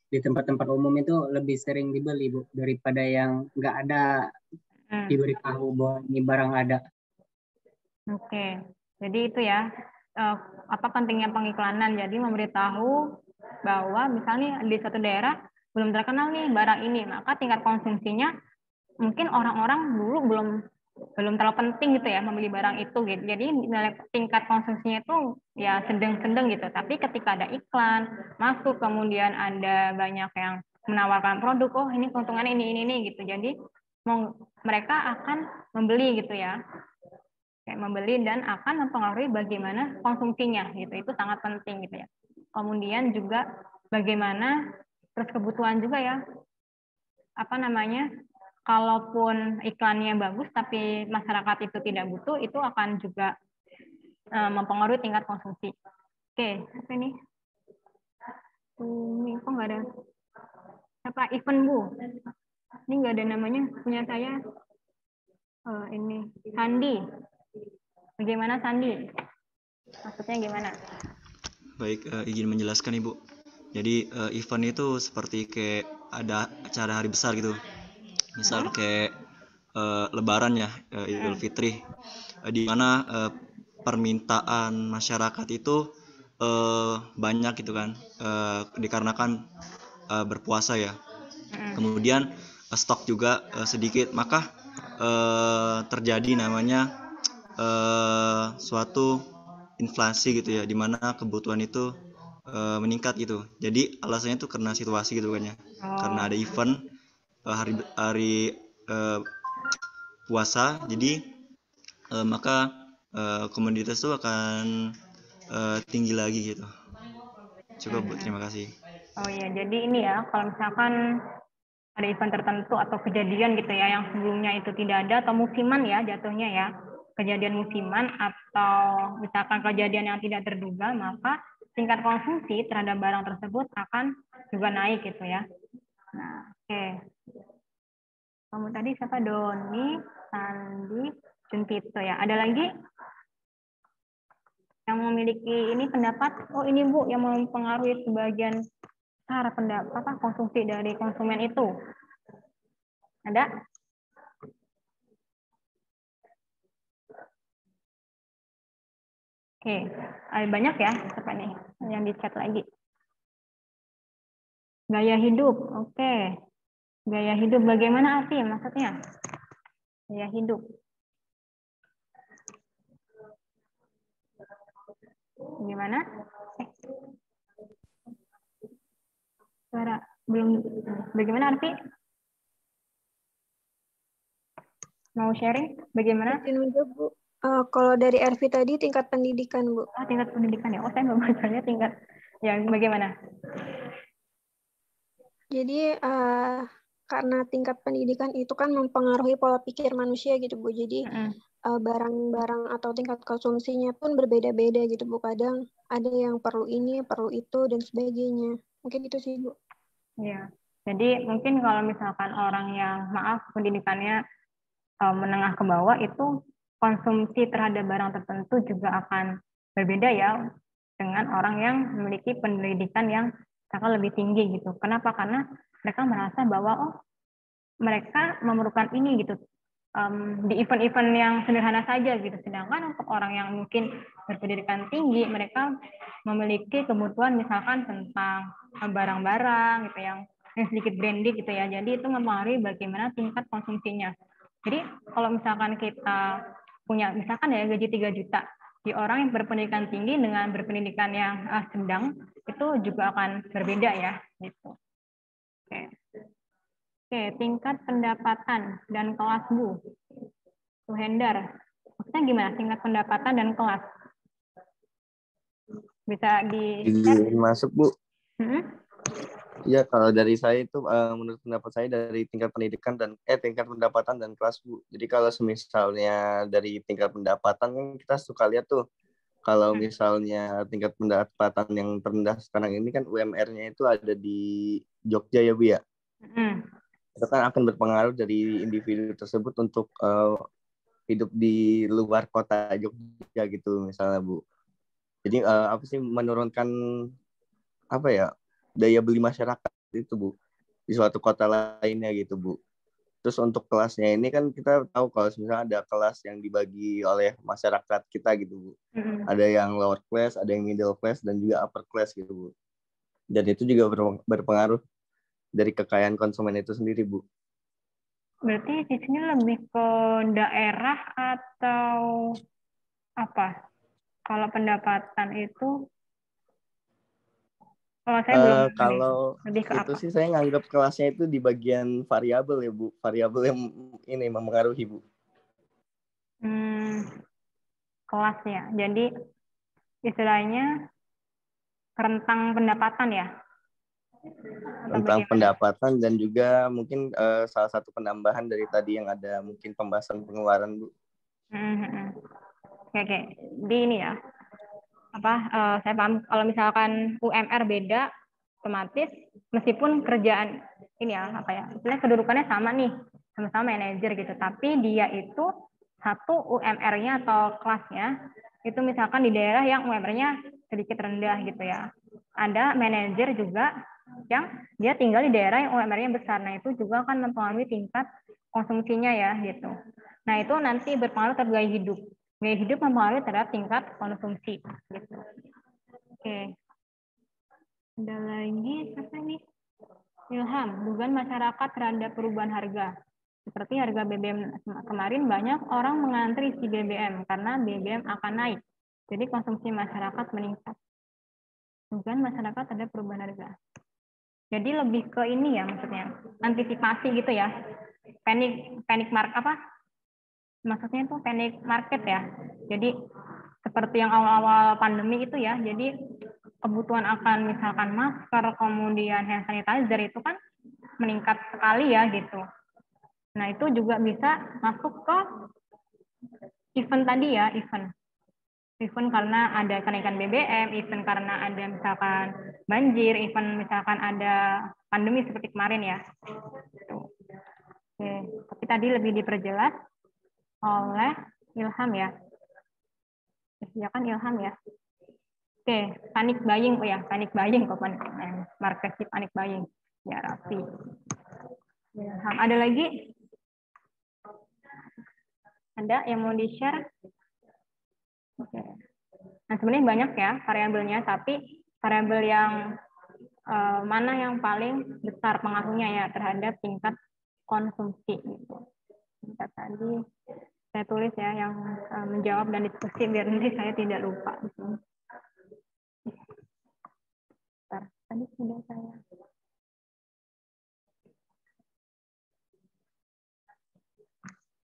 Speaker 4: di tempat-tempat umum itu lebih sering dibeli Bu daripada yang nggak ada diberitahu bahwa ini barang ada.
Speaker 1: Oke, jadi itu ya apa pentingnya pengiklanan. Jadi memberitahu bahwa misalnya di suatu daerah belum terkenal nih barang ini, maka tingkat konsumsinya mungkin orang-orang dulu belum terlalu penting gitu ya membeli barang itu gitu. Jadi nilai tingkat konsumsinya itu ya sedang-sedang gitu. Tapi ketika ada iklan masuk, kemudian ada banyak yang menawarkan produk, oh ini keuntungannya ini gitu. Jadi mereka akan membeli gitu ya. Kayak membeli dan akan mempengaruhi bagaimana konsumsinya gitu. Itu sangat penting gitu ya. Kemudian juga bagaimana terus kebutuhan juga ya. Kalaupun iklannya bagus tapi masyarakat itu tidak butuh, itu akan juga mempengaruhi tingkat konsumsi. Oke, apa ini? Ini kok nggak ada? Apa event Bu? Ini nggak ada namanya, punya saya. Ini Sandi. Bagaimana Sandi? Maksudnya gimana?
Speaker 5: Baik, izin menjelaskan Ibu. Jadi event itu seperti kayak ada acara hari besar gitu. Misal kayak Lebaran ya, Idul Fitri, di mana permintaan masyarakat itu banyak gitu kan, dikarenakan berpuasa ya. Kemudian stok juga sedikit, maka terjadi namanya suatu inflasi gitu ya, di mana kebutuhan itu meningkat gitu. Jadi alasannya itu karena situasi gitu kan ya, karena ada event hari puasa, jadi maka komoditas itu akan tinggi lagi gitu. Cukup Bu, terima kasih.
Speaker 1: Oh iya, jadi ini ya, kalau misalkan ada event tertentu atau kejadian gitu ya, yang sebelumnya itu tidak ada, atau musiman ya jatuhnya ya, kejadian musiman atau misalkan kejadian yang tidak terduga, maka tingkat konsumsi terhadap barang tersebut akan juga naik gitu ya. Nah, oke. Kamu tadi siapa? Doni, Sandi, Junpito ya. Ada lagi yang memiliki ini pendapat? Oh ini Bu, yang mempengaruhi sebagian besar pendapat konsumsi dari konsumen itu. Ada? Oke, ada banyak ya, apa nih yang di chat lagi? Gaya hidup, oke. Gaya hidup bagaimana arti maksudnya? Gaya hidup. Gimana? Suara belum. Bagaimana arti? Mau sharing? Bagaimana?
Speaker 6: Bu. Kalau dari RV tadi tingkat pendidikan, Bu.
Speaker 1: Oh, tingkat pendidikan ya. Oh, saya nggak bacanya tingkat. Ya, bagaimana?
Speaker 6: Jadi karena tingkat pendidikan itu kan mempengaruhi pola pikir manusia gitu, Bu. Jadi barang-barang atau tingkat konsumsinya pun berbeda-beda gitu, Bu. Kadang ada yang perlu ini, perlu itu, dan sebagainya. Mungkin itu sih, Bu.
Speaker 1: Iya. Jadi mungkin kalau misalkan orang yang maaf pendidikannya menengah ke bawah itu konsumsi terhadap barang tertentu juga akan berbeda ya dengan orang yang memiliki pendidikan yang sangat lebih tinggi gitu. Kenapa? Karena mereka merasa bahwa oh mereka memerlukan ini gitu di event-event yang sederhana saja gitu. Sedangkan untuk orang yang mungkin berpendidikan tinggi mereka memiliki kebutuhan misalkan tentang barang-barang gitu yang sedikit branded gitu ya. Jadi itu mempengaruhi bagaimana tingkat konsumsinya. Jadi kalau misalkan kita punya misalkan ya gaji 3 juta, di orang yang berpendidikan tinggi dengan berpendidikan yang sedang itu juga akan berbeda ya gitu. Oke, tingkat pendapatan dan kelas Bu. Bu Hendar. Maksudnya gimana tingkat pendapatan dan kelas? Bisa di
Speaker 7: masuk Bu. Iya, kalau dari saya itu menurut pendapat saya dari tingkat pendidikan dan tingkat pendapatan dan kelas Bu. Jadi kalau misalnya dari tingkat pendapatan kan kita suka lihat tuh kalau misalnya tingkat pendapatan yang terendah sekarang ini kan UMR-nya itu ada di Jogja ya Bu ya. Itu kan akan berpengaruh dari individu tersebut untuk hidup di luar kota Jogja gitu misalnya Bu. Jadi apa sih menurunkan apa ya daya beli masyarakat itu Bu di suatu kota lainnya gitu Bu. Terus untuk kelasnya ini kan kita tahu kalau misalnya ada kelas yang dibagi oleh masyarakat kita gitu Bu. Ada yang lower class, ada yang middle class dan juga upper class gitu Bu. Dan itu juga berpengaruh dari kekayaan konsumen itu sendiri Bu.
Speaker 1: Berarti di sini lebih ke daerah atau apa? Kalau pendapatan itu kalau saya belum
Speaker 7: kalau
Speaker 1: lebih ke
Speaker 7: itu
Speaker 1: apa?
Speaker 7: sih saya nganggap kelasnya itu di bagian variabel ya Bu, variabel yang ini mempengaruhi Bu.
Speaker 1: Kelas ya, jadi istilahnya rentang pendapatan ya?
Speaker 7: Tentang pendapatan dan juga mungkin salah satu penambahan dari tadi yang ada mungkin pembahasan pengeluaran Bu.
Speaker 1: Oke, di ini ya. Saya paham kalau misalkan UMR beda, otomatis meskipun kerjaan ini ya istilahnya kedudukannya sama nih, sama-sama manajer gitu, tapi dia itu satu UMR-nya atau kelasnya itu misalkan di daerah yang UMR-nya sedikit rendah gitu ya. ada manajer juga yang dia tinggal di daerah yang UMR-nya besar. Nah, itu juga akan mempengaruhi tingkat konsumsinya ya gitu. Nah, itu nanti berpengaruh terhadap gaya hidup. Gaya hidup mempengaruhi terhadap tingkat konsumsi gitu. Oke. Ada lagi apa nih? Ilham, dugaan masyarakat terhadap perubahan harga. Seperti harga BBM kemarin banyak orang mengantri isi BBM karena BBM akan naik. Jadi konsumsi masyarakat meningkat. Dugaan masyarakat terhadap perubahan harga. Jadi lebih ke ini ya maksudnya, antisipasi gitu ya. Panic market apa? Maksudnya itu panic market ya. Jadi seperti yang awal-awal pandemi itu ya. Jadi kebutuhan akan misalkan masker, kemudian hand sanitizer itu kan meningkat sekali ya gitu. Nah, itu juga bisa masuk ke event tadi ya, event karena ada kenaikan BBM, event karena ada misalkan banjir, event misalkan ada pandemi seperti kemarin ya. Oke, tapi tadi lebih diperjelas oleh Ilham ya. Ya kan Ilham ya. Oke, panic buying, oh ya, panic buying kok, market panic buying. Ya, Rafi. Ilham, ada lagi? Ada yang mau di-share? Oke. Nah, sebenarnya banyak ya variabelnya, tapi variabel yang mana yang paling besar pengaruhnya ya terhadap tingkat konsumsi gitu. Tadi saya tulis ya yang menjawab dan diskusi biar nanti saya tidak lupa. Tadi sudah saya.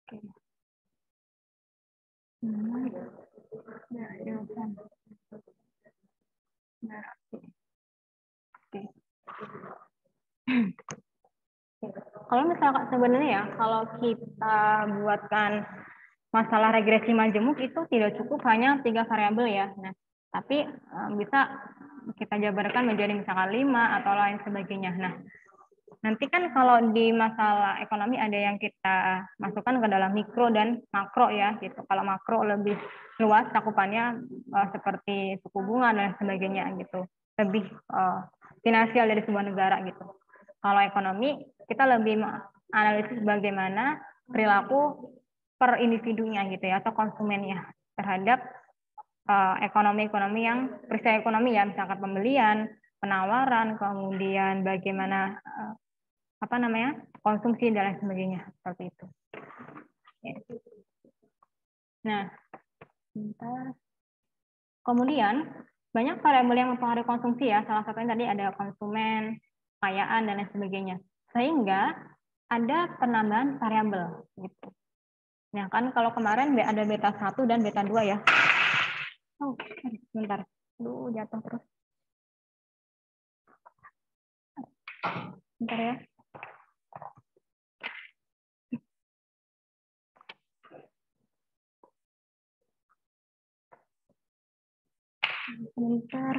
Speaker 1: Oke. Kalau misalkan sebenarnya ya, kalau kita buatkan masalah regresi majemuk itu tidak cukup hanya 3 variabel ya. Nah, tapi bisa kita jabarkan menjadi misalkan 5 atau lain sebagainya. Nah, nanti kan kalau di masalah ekonomi ada yang kita masukkan ke dalam mikro dan makro ya gitu. Kalau makro lebih luas cakupannya seperti suku bunga dan sebagainya gitu. Lebih finansial dari sebuah negara gitu. Kalau ekonomi kita lebih analisis bagaimana perilaku per individunya gitu ya atau konsumennya terhadap ekonomi-ekonomi yang peristiwa ekonomi ya misalkan pembelian, penawaran, kemudian bagaimana konsumsi dan lain sebagainya seperti itu. Nah, kemudian banyak variabel yang mempengaruhi konsumsi ya. Salah satunya tadi ada konsumen, kekayaan dan lain sebagainya. Sehingga ada penambahan variabel gitu. Nah, kan kalau kemarin ada beta 1 dan beta 2 ya. Oh, sebentar. Aduh, jatuh terus. Bentar ya. Sebentar.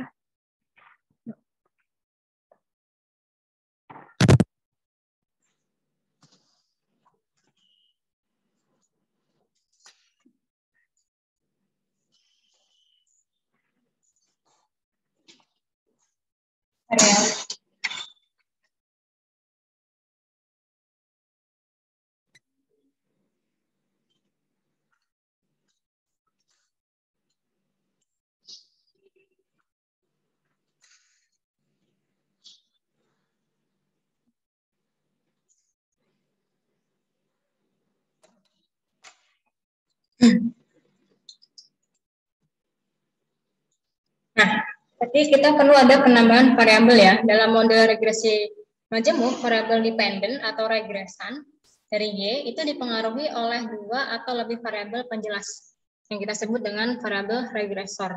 Speaker 1: Nah, tapi kita perlu ada penambahan variabel ya. Dalam model regresi majemuk, variabel dependen atau regresan dari Y itu dipengaruhi oleh 2 atau lebih variabel penjelas yang kita sebut dengan variabel regresor.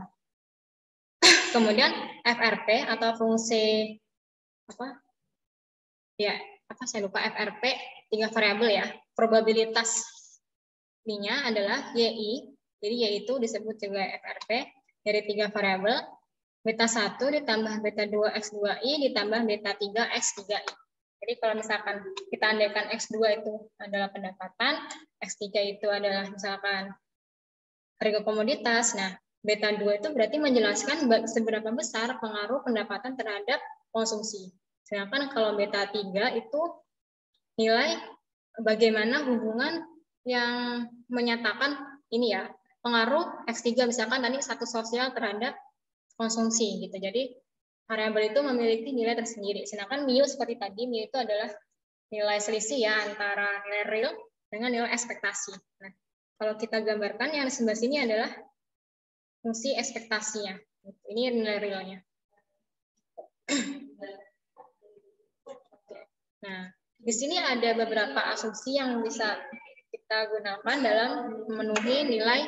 Speaker 1: Kemudian FRP atau fungsi FRP 3 variabel ya. Probabilitasnya adalah YI. Jadi Y itu disebut juga FRP dari 3 variabel. Beta 1 ditambah beta 2 X2I ditambah beta 3 X3I. Jadi kalau misalkan kita andaikan X2 itu adalah pendapatan, X3 itu adalah misalkan harga komoditas. Nah,
Speaker 8: beta 2 itu berarti menjelaskan seberapa besar pengaruh pendapatan terhadap konsumsi. Sedangkan kalau beta 3 itu nilai bagaimana hubungan yang menyatakan ini ya, pengaruh X3 misalkan tadi status sosial terhadap konsumsi gitu. Jadi variabel itu memiliki nilai tersendiri. Sedangkan mu seperti tadi, mu itu adalah nilai selisih ya antara nilai real dengan nilai ekspektasi. Nah, kalau kita gambarkan yang di sebelah sini adalah fungsi ekspektasinya. Ini nilai realnya. Nah, di sini ada beberapa asumsi yang bisa kita gunakan dalam memenuhi nilai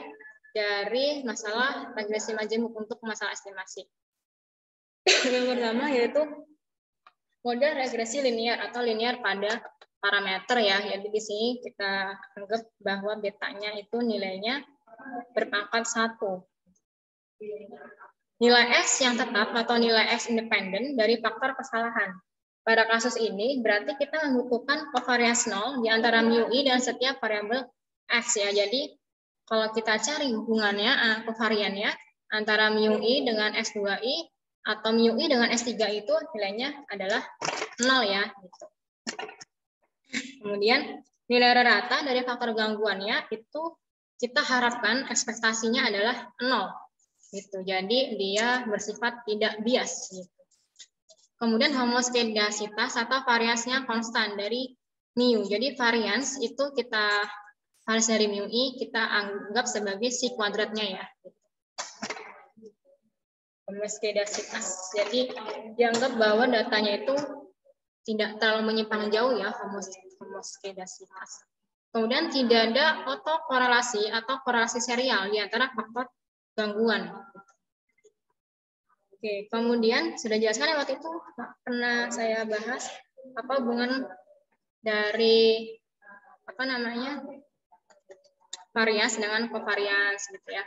Speaker 8: dari masalah regresi majemuk untuk masalah estimasi. Yang pertama yaitu model regresi linear atau linear pada parameter ya. Jadi di sini kita anggap bahwa betanya itu nilainya berpangkat 1. Nilai X yang tetap atau nilai X independen dari faktor kesalahan. Pada kasus ini berarti kita membutuhkan covariance 0 di antara mu i dan setiap variabel X ya. Jadi kalau kita cari hubungannya, kovariannya antara mu i dengan S2i atau mu i dengan S3 itu nilainya adalah 0 ya. Gitu. Kemudian nilai rata dari faktor gangguannya itu kita harapkan ekspektasinya adalah 0. Gitu. Jadi dia bersifat tidak bias. Gitu. Kemudian homoskedasitas atau variasinya konstan dari mu. Jadi varians itu varians dari mu i kita anggap sebagai si kuadratnya ya. Homoskedasitas. Jadi dianggap bahwa datanya itu tidak terlalu menyimpang jauh ya homoskedasitas. Kemudian tidak ada otokorelasi atau korelasi serial di antara faktor gangguan. Oke, kemudian sudah jelaskan waktu itu pernah saya bahas apa hubungan dari varians dengan kovarians gitu ya.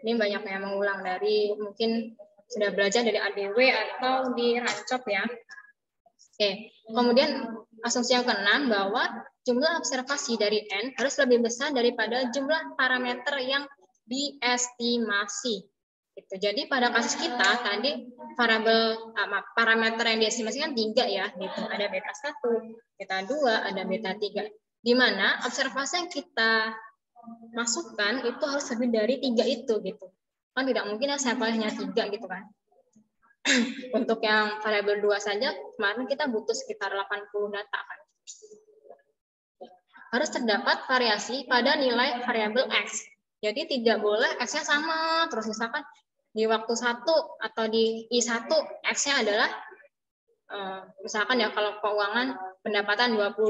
Speaker 8: Ini banyak yang mengulang dari mungkin sudah belajar dari ADW atau di Rancop ya. Oke, kemudian asumsi yang keenam bahwa jumlah observasi dari N harus lebih besar daripada jumlah parameter yang diestimasi. Gitu. Jadi pada kasus kita tadi parameter yang diestimasikan 3 ya, gitu. Ada beta 1, beta 2, ada beta 3. Di mana observasi yang kita masukkan itu harus lebih dari 3 itu gitu. Kan tidak mungkin ya sampelnya 3 gitu kan. Untuk yang variabel 2 saja kemarin kita butuh sekitar 80 data kan. Harus terdapat variasi pada nilai variabel X. Jadi tidak boleh X-nya sama terus, misalkan di waktu 1 atau di I1 X-nya adalah misalkan ya kalau keuangan pendapatan $20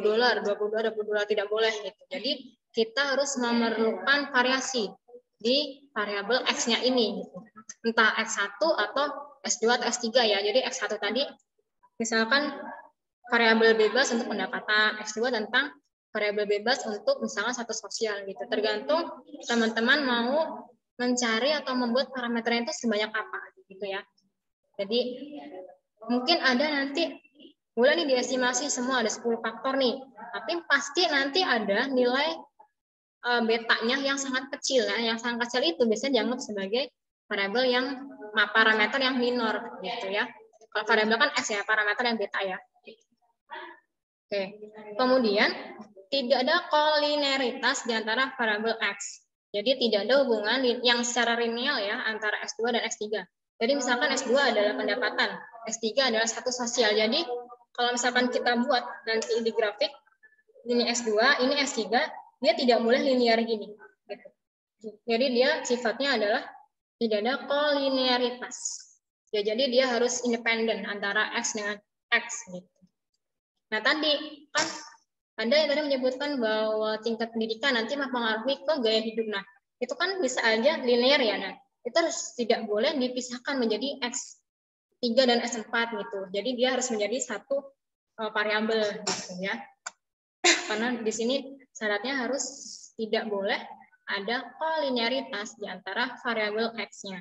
Speaker 8: tidak boleh gitu. Jadi kita harus memerlukan variasi di variabel X-nya ini gitu. Entah X1 atau S2 atau S3 ya. Jadi X1 tadi misalkan variabel bebas untuk pendapatan, X2 tentang variabel bebas untuk misalnya status sosial gitu. Tergantung teman-teman mau mencari atau membuat parameternya itu sebanyak apa gitu ya. Jadi mungkin ada nanti boleh nih diestimasi semua ada 10 faktor nih, tapi pasti nanti ada nilai betanya yang sangat kecil ya. Yang sangat kecil itu biasanya dianggap sebagai variabel yang parameter yang minor gitu ya. Kalau variabel kan X ya, parameter yang beta ya. Oke. Kemudian tidak ada kolineritas di antara variabel X. Jadi tidak ada hubungan yang secara linear ya antara S2 dan S3. Jadi misalkan S2 adalah pendapatan, S3 adalah status sosial. Jadi kalau misalkan kita buat nanti di grafik, ini S2, ini S3, dia tidak boleh linear gini. Gitu. Jadi dia sifatnya adalah tidak ada kolinearitas. Ya, jadi dia harus independen antara X dengan X. Gitu. Nah tadi kan ada yang tadi menyebutkan bahwa tingkat pendidikan nanti mempengaruhi ke gaya hidup. Nah, itu kan bisa aja linear ya. Nah, itu harus tidak boleh dipisahkan menjadi X3 dan S4 gitu. Jadi dia harus menjadi satu variabel gitu ya. Karena di sini syaratnya harus tidak boleh ada kolinearitas di antara variabel X-nya.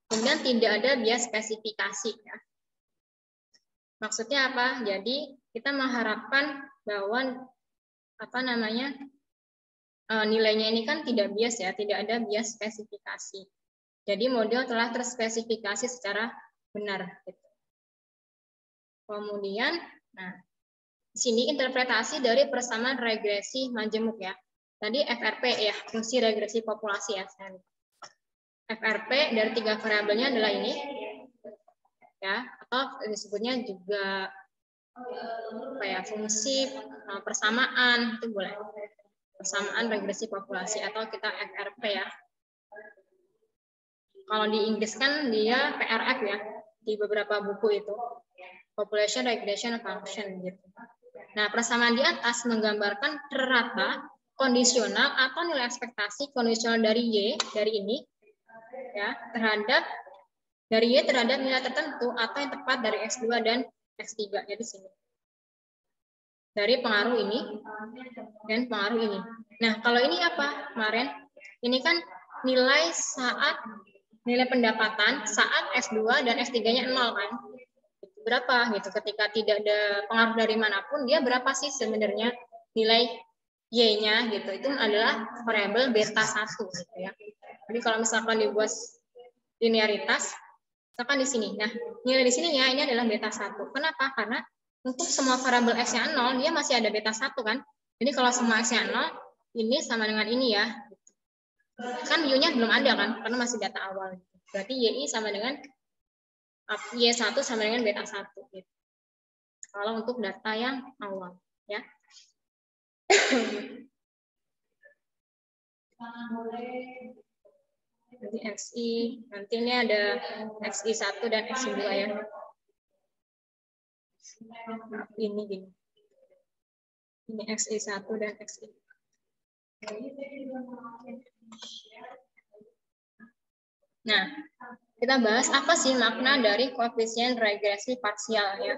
Speaker 8: Kemudian tidak ada bias spesifikasi ya. Maksudnya apa? Jadi kita mengharapkan bahwa nilainya ini kan tidak bias ya, tidak ada bias spesifikasi. Jadi model telah terspesifikasi secara benar. Gitu. Kemudian, nah, di sini interpretasi dari persamaan regresi majemuk ya. Tadi FRP ya, fungsi regresi populasi ya. FRP dari 3 variabelnya adalah ini, ya, atau disebutnya juga apa ya, fungsi persamaan itu boleh. Persamaan regresi populasi atau kita FRP ya. Kalau di Inggris kan dia PRF ya, di beberapa buku itu. Population Regression Function gitu. Nah, persamaan di atas menggambarkan rata, kondisional atau nilai ekspektasi kondisional dari Y, dari ini, ya, dari Y terhadap nilai tertentu atau yang tepat dari X2 dan X3. Jadi sini. Dari pengaruh ini dan pengaruh ini. Nah, kalau ini apa kemarin? Ini kan nilai pendapatan saat S2 dan S3-nya 0 kan? Berapa gitu? Ketika tidak ada pengaruh dari manapun, dia berapa sih sebenarnya nilai Y-nya gitu? Itu adalah variabel beta 1 gitu ya. Jadi kalau misalkan dibuat linearitas, misalkan di sini. Nah, nilai di sini ya ini adalah beta 1. Kenapa? Karena untuk semua variabel X-nya 0, dia masih ada beta 1 kan? Jadi kalau semua X-nya 0, ini sama dengan ini ya. Kan Y-nya belum ada kan? Karena masih data awal. Berarti Y sama dengan Y1 sama dengan beta 1. Gitu. Kalau untuk data yang awal. Ya. Nanti XI, nanti ini ada XI1 dan XI2 ya. Ini gini. Ini XI1 dan XI. Nah, kita bahas apa sih makna dari koefisien regresi parsial ya.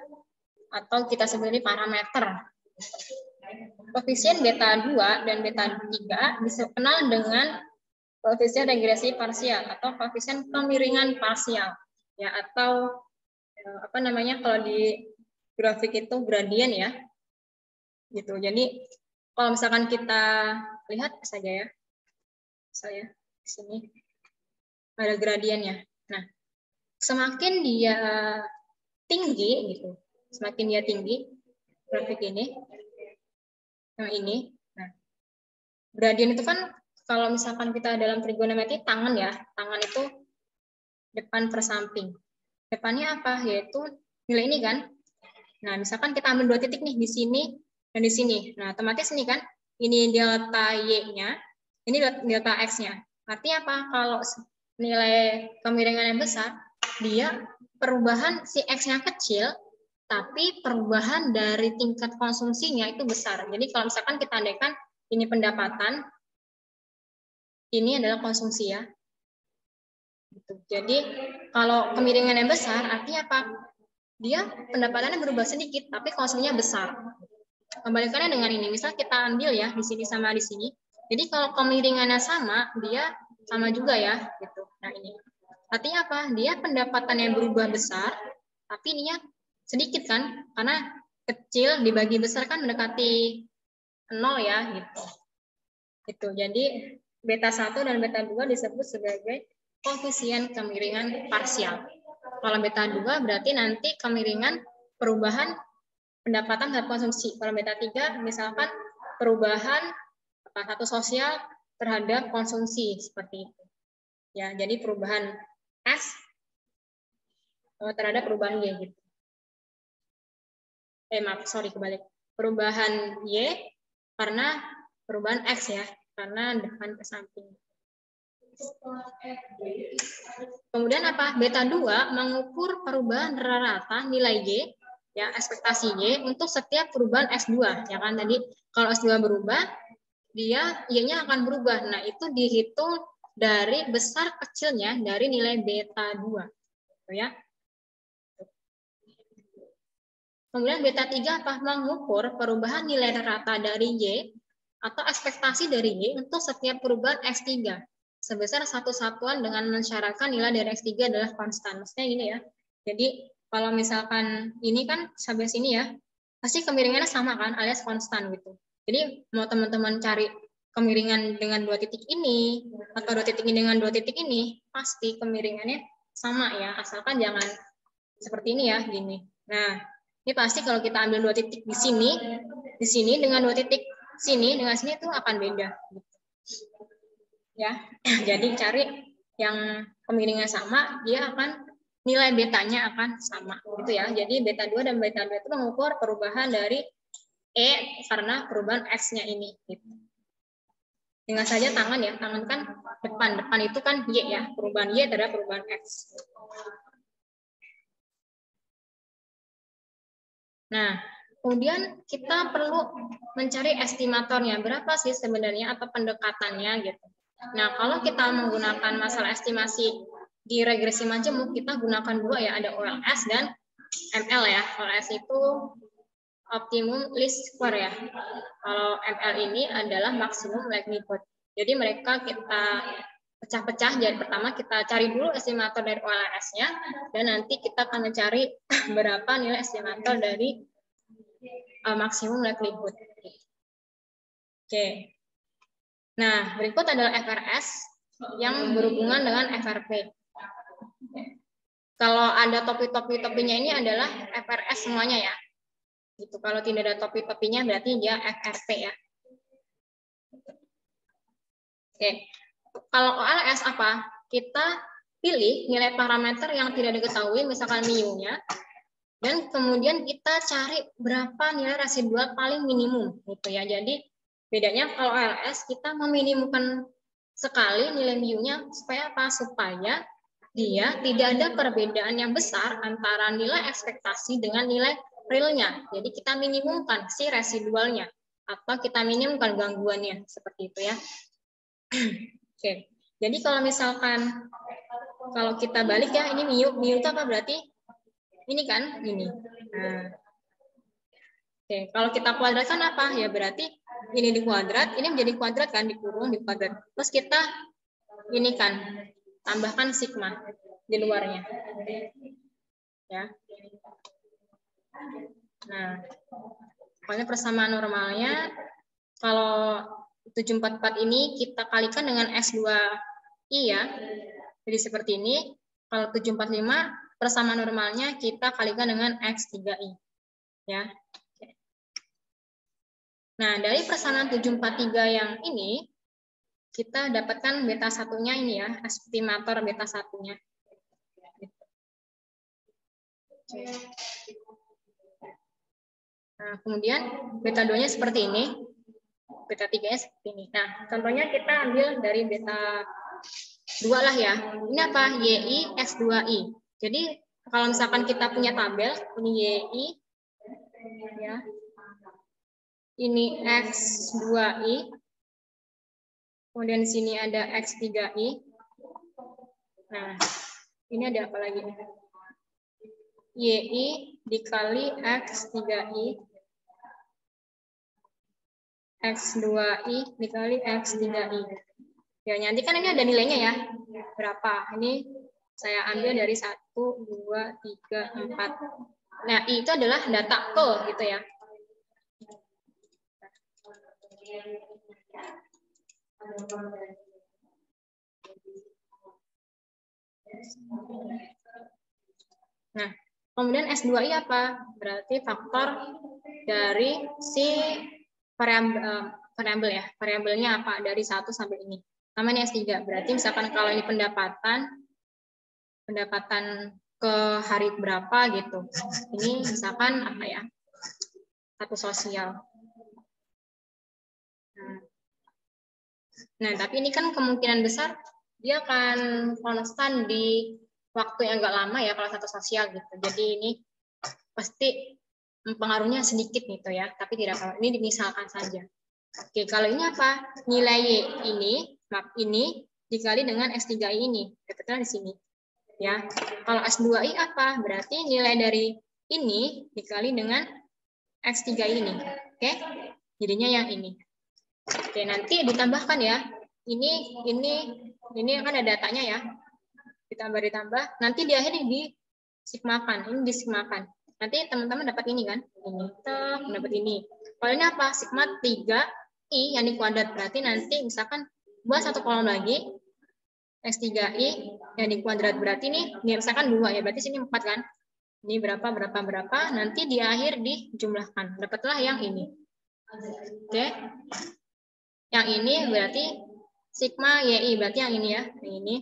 Speaker 8: Atau kita sebut ini parameter. Koefisien beta 2 dan beta 3 dikenal dengan koefisien regresi parsial atau koefisien kemiringan parsial ya, atau apa namanya kalau di grafik itu gradien ya gitu. Jadi kalau misalkan kita lihat saja ya, saya di sini ada gradiennya. Nah, semakin dia tinggi gitu, semakin dia tinggi grafik ini, yang ini. Nah, gradien itu kan kalau misalkan kita dalam trigonometri tangan ya, tangan itu depan per samping. Depannya apa? Yaitu nilai ini kan. Nah, misalkan kita ambil 2 titik nih di sini dan di sini. Nah, otomatis ini kan, ini delta Y-nya, ini delta X-nya. Artinya apa? Kalau nilai kemiringan yang besar, dia perubahan si X-nya kecil, tapi perubahan dari tingkat konsumsinya itu besar. Jadi kalau misalkan kita andaikan ini pendapatan, ini adalah konsumsi ya. Jadi kalau kemiringan yang besar, artinya apa? Dia pendapatannya berubah sedikit, tapi konsumsinya besar. Kembalikannya dengan ini, misal kita ambil ya di sini sama di sini. Jadi kalau kemiringannya sama, dia sama juga ya, gitu. Nah ini, artinya apa? Dia pendapatannya berubah besar, tapi ininya sedikit kan? Karena kecil dibagi besar kan mendekati 0 ya, gitu. Itu. Jadi beta 1 dan beta 2 disebut sebagai koefisien kemiringan parsial. Kalau beta 2 berarti nanti kemiringan perubahan pendapatan terhadap konsumsi. Kalau beta 3 misalkan perubahan status sosial terhadap konsumsi seperti itu. Ya, jadi perubahan S terhadap perubahan Y gitu. Kebalik. Perubahan Y karena perubahan X ya, karena depan ke samping. Kemudian apa? Beta 2 mengukur perubahan rata nilai Y, ya ekspektasi Y untuk setiap perubahan S2. Ya kan tadi kalau S2 berubah, dia Y-nya akan berubah. Nah, itu dihitung dari besar kecilnya dari nilai beta 2. Gitu ya. Kemudian beta 3 apa? Mengukur perubahan nilai rata dari Y atau ekspektasi dari Y untuk setiap perubahan X3. Sebesar satu satuan dengan mensyaratkan nilai dari X3 adalah konstan. Maksudnya gini ya. Jadi kalau misalkan ini kan sampai sini ya, pasti kemiringannya sama kan, alias konstan gitu. Jadi mau teman-teman cari kemiringan dengan 2 titik ini atau 2 titik ini dengan 2 titik ini, pasti kemiringannya sama ya, asalkan jangan seperti ini ya, gini. Nah, ini pasti kalau kita ambil 2 titik di sini dengan 2 titik sini dengan sini itu akan beda. Ya, jadi cari yang kemiringan sama, dia akan nilai betanya akan sama, gitu ya. Jadi beta 2 dan beta 2 itu mengukur perubahan dari E karena perubahan X-nya ini. Gitu. Dengan saja tangan ya, tangan kan depan itu kan Y ya, perubahan Y terhadap perubahan X. Nah, kemudian kita perlu mencari estimatornya, berapa sih sebenarnya atau pendekatannya gitu. Nah, kalau kita menggunakan masalah estimasi di regresi majemuk, kita gunakan 2 ya, ada OLS dan ML ya. OLS itu optimum least square ya. Kalau ML ini adalah maksimum likelihood. Jadi mereka kita pecah-pecah. Jadi pertama kita cari dulu estimator dari OLS-nya, dan nanti kita akan mencari berapa nilai estimator dari maksimum likelihood. Oke. Nah, berikut adalah FRS yang berhubungan dengan FRP. Kalau ada topi-topinya ini adalah FRS semuanya ya. Gitu. Kalau tidak ada topi-topinya berarti dia FRP ya. Oke. Kalau OLS apa? Kita pilih nilai parameter yang tidak diketahui, misalkan mu-nya, dan kemudian kita cari berapa nilai residual paling minimum gitu ya. Jadi bedanya kalau OLS kita meminimumkan sekali nilai mu-nya supaya apa? Supaya dia tidak ada perbedaan yang besar antara nilai ekspektasi dengan nilai realnya. Jadi kita minimumkan si residualnya atau kita minimumkan gangguannya seperti itu ya. Oke. Jadi kalau misalkan kalau kita balik ya, ini mu itu apa berarti? Ini kan ini. Nah. Oke, kalau kita kuadratkan apa? Ya berarti ini di kuadrat, ini menjadi kuadrat kan, dikurung di kuadrat. Terus kita ini kan tambahkan sigma di luarnya. Ya. Nah, pokoknya persamaan normalnya kalau 744 ini kita kalikan dengan S2I ya. Jadi seperti ini. Kalau 745 persamaan normalnya kita kalikan dengan X3I. Ya. Nah, dari persamaan 743 yang ini kita dapatkan beta satunya ini ya, estimator beta satunya. Nah, kemudian beta 2-nya seperti ini, beta 3-nya seperti ini. Nah, contohnya kita ambil dari beta 2 lah ya. Ini apa? YI X2I. Jadi, kalau misalkan kita punya tabel, ini YI, ya, ini X2I, kemudian di sini ada X3I. Nah, ini ada apa lagi? YI dikali X3I, X2I dikali X3I. Ya, nanti kan ini ada nilainya ya. Berapa? Ini saya ambil dari 1, 2, 3, 4. Nah, I itu adalah data ke gitu ya. Nah, kemudian S2I apa? Berarti faktor dari si variabel ya. Variabelnya apa? Dari 1 sampai ini. Namanya S3. Berarti misalkan kalau ini pendapatan ke hari berapa gitu. Ini misalkan apa ya? Satu sosial. Nah, tapi ini kan kemungkinan besar dia akan konstan di waktu yang agak lama ya kalau satu sosial gitu. Jadi ini pasti pengaruhnya sedikit gitu ya, tapi tidak kalau ini dimisalkan saja. Oke, kalau ini apa? Nilai Y ini dikali dengan S3I ini. Dapatnya di sini. Ya. Kalau S2I apa? Berarti nilai dari ini dikali dengan X3I ini. Oke? Jadinya yang ini. Oke, nanti ditambahkan ya. Ini kan ada datanya ya. Ditambah. Nanti di akhir disigmakan. Ini disigmakan. Nanti teman-teman dapat ini kan. Ini. Dapat ini. Kalau ini apa? Sigma 3 I yang dikuadrat. Berarti nanti misalkan buat satu kolom lagi, X3I yang dikuadrat. Berarti ini misalkan 2 ya, berarti sini 4 kan. Ini berapa, nanti di akhir dijumlahkan. Dapatlah yang ini. Oke. Yang ini berarti sigma YI, berarti yang ini ya, yang ini.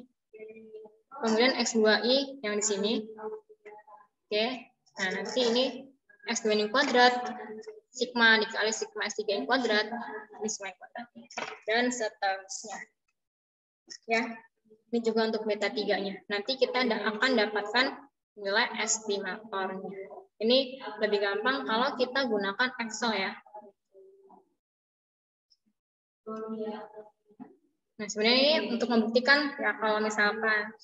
Speaker 8: Kemudian X2I yang di sini. Oke. Nah, nanti ini X2 ini kuadrat, sigma dikali sigma X3 yang kuadrat, ini sigma yang kuadrat. Dan seterusnya. Ya. Ini juga untuk beta 3-nya. Nanti kita akan dapatkan nilai estimatornya. Ini lebih gampang kalau kita gunakan Excel ya. Nah, sebenarnya ini untuk membuktikan ya kalau misalkan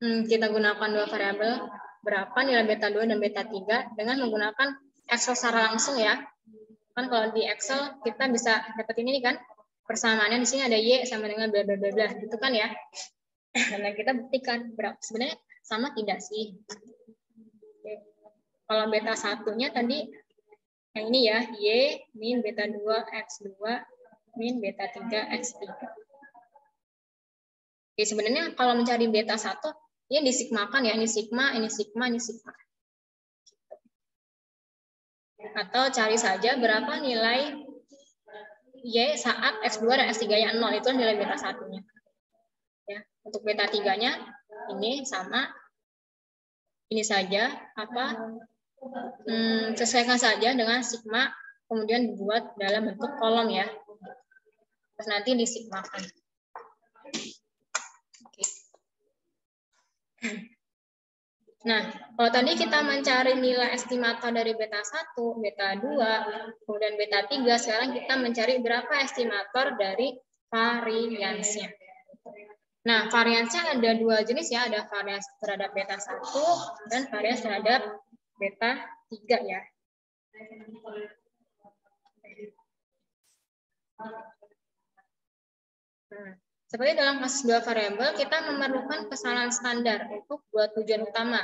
Speaker 8: kita gunakan dua variabel, berapa nilai beta 2 dan beta 3 dengan menggunakan Excel secara langsung ya. Kan kalau di Excel kita bisa dapetin ini kan, persamaannya di sini ada Y sama dengan bla bla bla bla, gitu kan ya. Nah, kita buktikan berapa sebenarnya sama tidak sih. Oke. Kalau beta 1-nya tadi yang ini ya, Y min beta 2 X2 min beta 3 X3. Jadi sebenarnya kalau mencari beta 1, ini disigmakan ya, ini sigma, ini sigma, ini sigma. Atau cari saja berapa nilai Y saat X2 dan X3-nya 0, itu nilai beta 1-nya. Ya, untuk beta 3-nya ini sama, ini saja, sesuaikan saja dengan sigma, kemudian dibuat dalam bentuk kolom ya. Terus nanti disigmakan. Oke. Nah, kalau tadi kita mencari nilai estimator dari beta 1, beta 2, kemudian beta 3, sekarang kita mencari berapa estimator dari variansnya. Nah, variansnya ada dua jenis ya, ada varians terhadap beta 1 dan varians terhadap beta 3 ya. Nah, seperti dalam kasus dua variabel, kita memerlukan kesalahan standar untuk dua tujuan utama.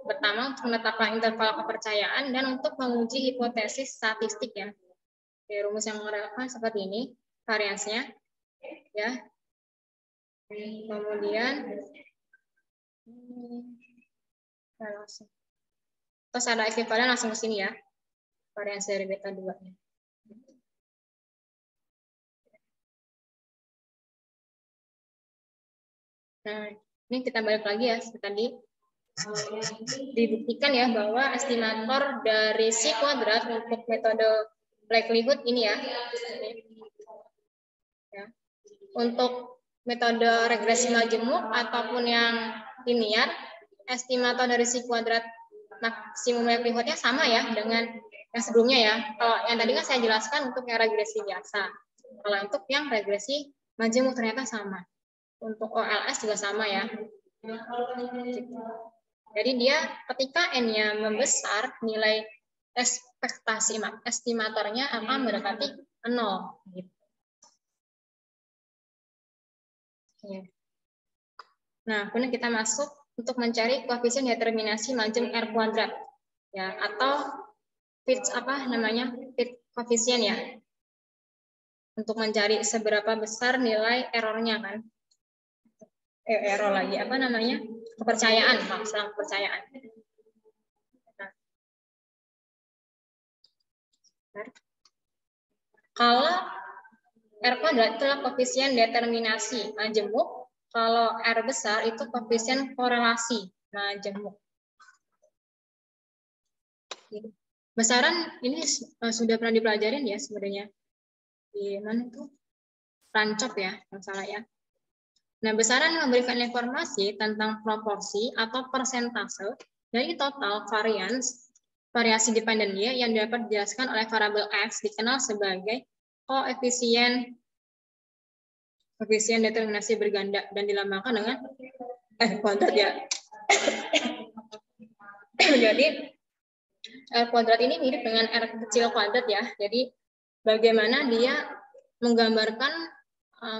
Speaker 8: Pertama, untuk menetapkan interval kepercayaan dan untuk menguji hipotesis statistik ya. Oke, rumus yang relevan seperti ini, variansnya ya. Kemudian terus ada ekuivalen langsung ke sini ya, varians dari beta 2. Nah, ini kita balik lagi ya, tadi dibuktikan ya bahwa estimator dari si kuadrat untuk metode likelihood ini ya. Untuk metode regresi majemuk ataupun yang linear, estimator dari si kuadrat maksimum likelihood-nya sama ya dengan yang sebelumnya ya. Kalau yang tadi kan saya jelaskan untuk yang regresi biasa. Kalau untuk yang regresi majemuk ternyata sama. Untuk OLS juga sama ya. Jadi dia ketika N-nya membesar, nilai ekspektasi estimatornya akan mendekati 0. Gitu. Nah, kemudian kita masuk untuk mencari koefisien determinasi majem R kuadrat ya, atau fit koefisien ya, untuk mencari seberapa besar nilai errornya kan, kepercayaan, masalah kepercayaan. Nah, kalau R kuadrat itulah koefisien determinasi majemuk. Kalau R besar itu koefisien korelasi majemuk. Besaran ini sudah pernah dipelajarin ya sebenarnya. Di mana itu? Rancop ya, yang salah ya. Nah, besaran memberikan informasi tentang proporsi atau persentase dari total variasi dependen Y yang dapat dijelaskan oleh variabel X dikenal sebagai koefisien determinasi berganda dan dilambangkan dengan kuadrat ya. Jadi R kuadrat ini mirip dengan R kecil kuadrat ya. Jadi bagaimana dia menggambarkan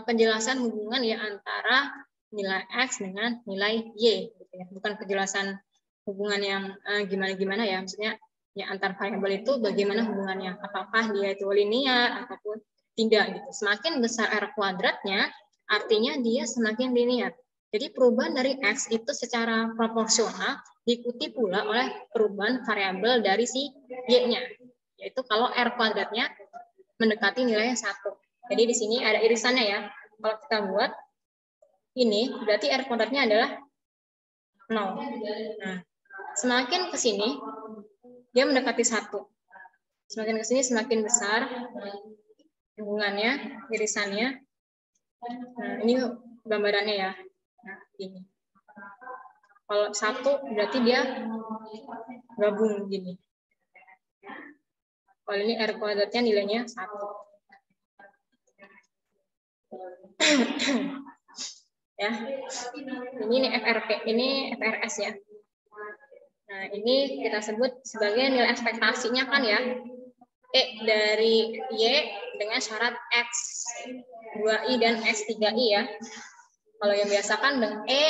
Speaker 8: kejelasan hubungan ya antara nilai X dengan nilai Y gitu ya. Bukan kejelasan hubungan yang gimana-gimana ya, maksudnya ya antar variabel itu bagaimana hubungannya, apakah dia itu linear ataupun Tidak gitu. Semakin besar R kuadratnya, artinya dia semakin linear. Jadi perubahan dari X itu secara proporsional diikuti pula oleh perubahan variabel dari si Y-nya. Yaitu kalau R kuadratnya mendekati nilai 1. Jadi di sini ada irisannya ya. Kalau kita buat ini, berarti R kuadratnya adalah 0. Nah, semakin ke sini, dia mendekati 1. Semakin ke sini semakin besar hubungannya, irisannya. Nah, ini gambarannya ya. Nah, ini. Kalau 1 berarti dia gabung gini. Kalau ini R kuadratnya nilainya 1. Ya. Ini FRP, ini FRS ya. Nah, ini kita sebut sebagai nilai ekspektasinya kan ya. E dari Y dengan syarat X 2I dan X 3I ya. Kalau yang biasa kan dengan E,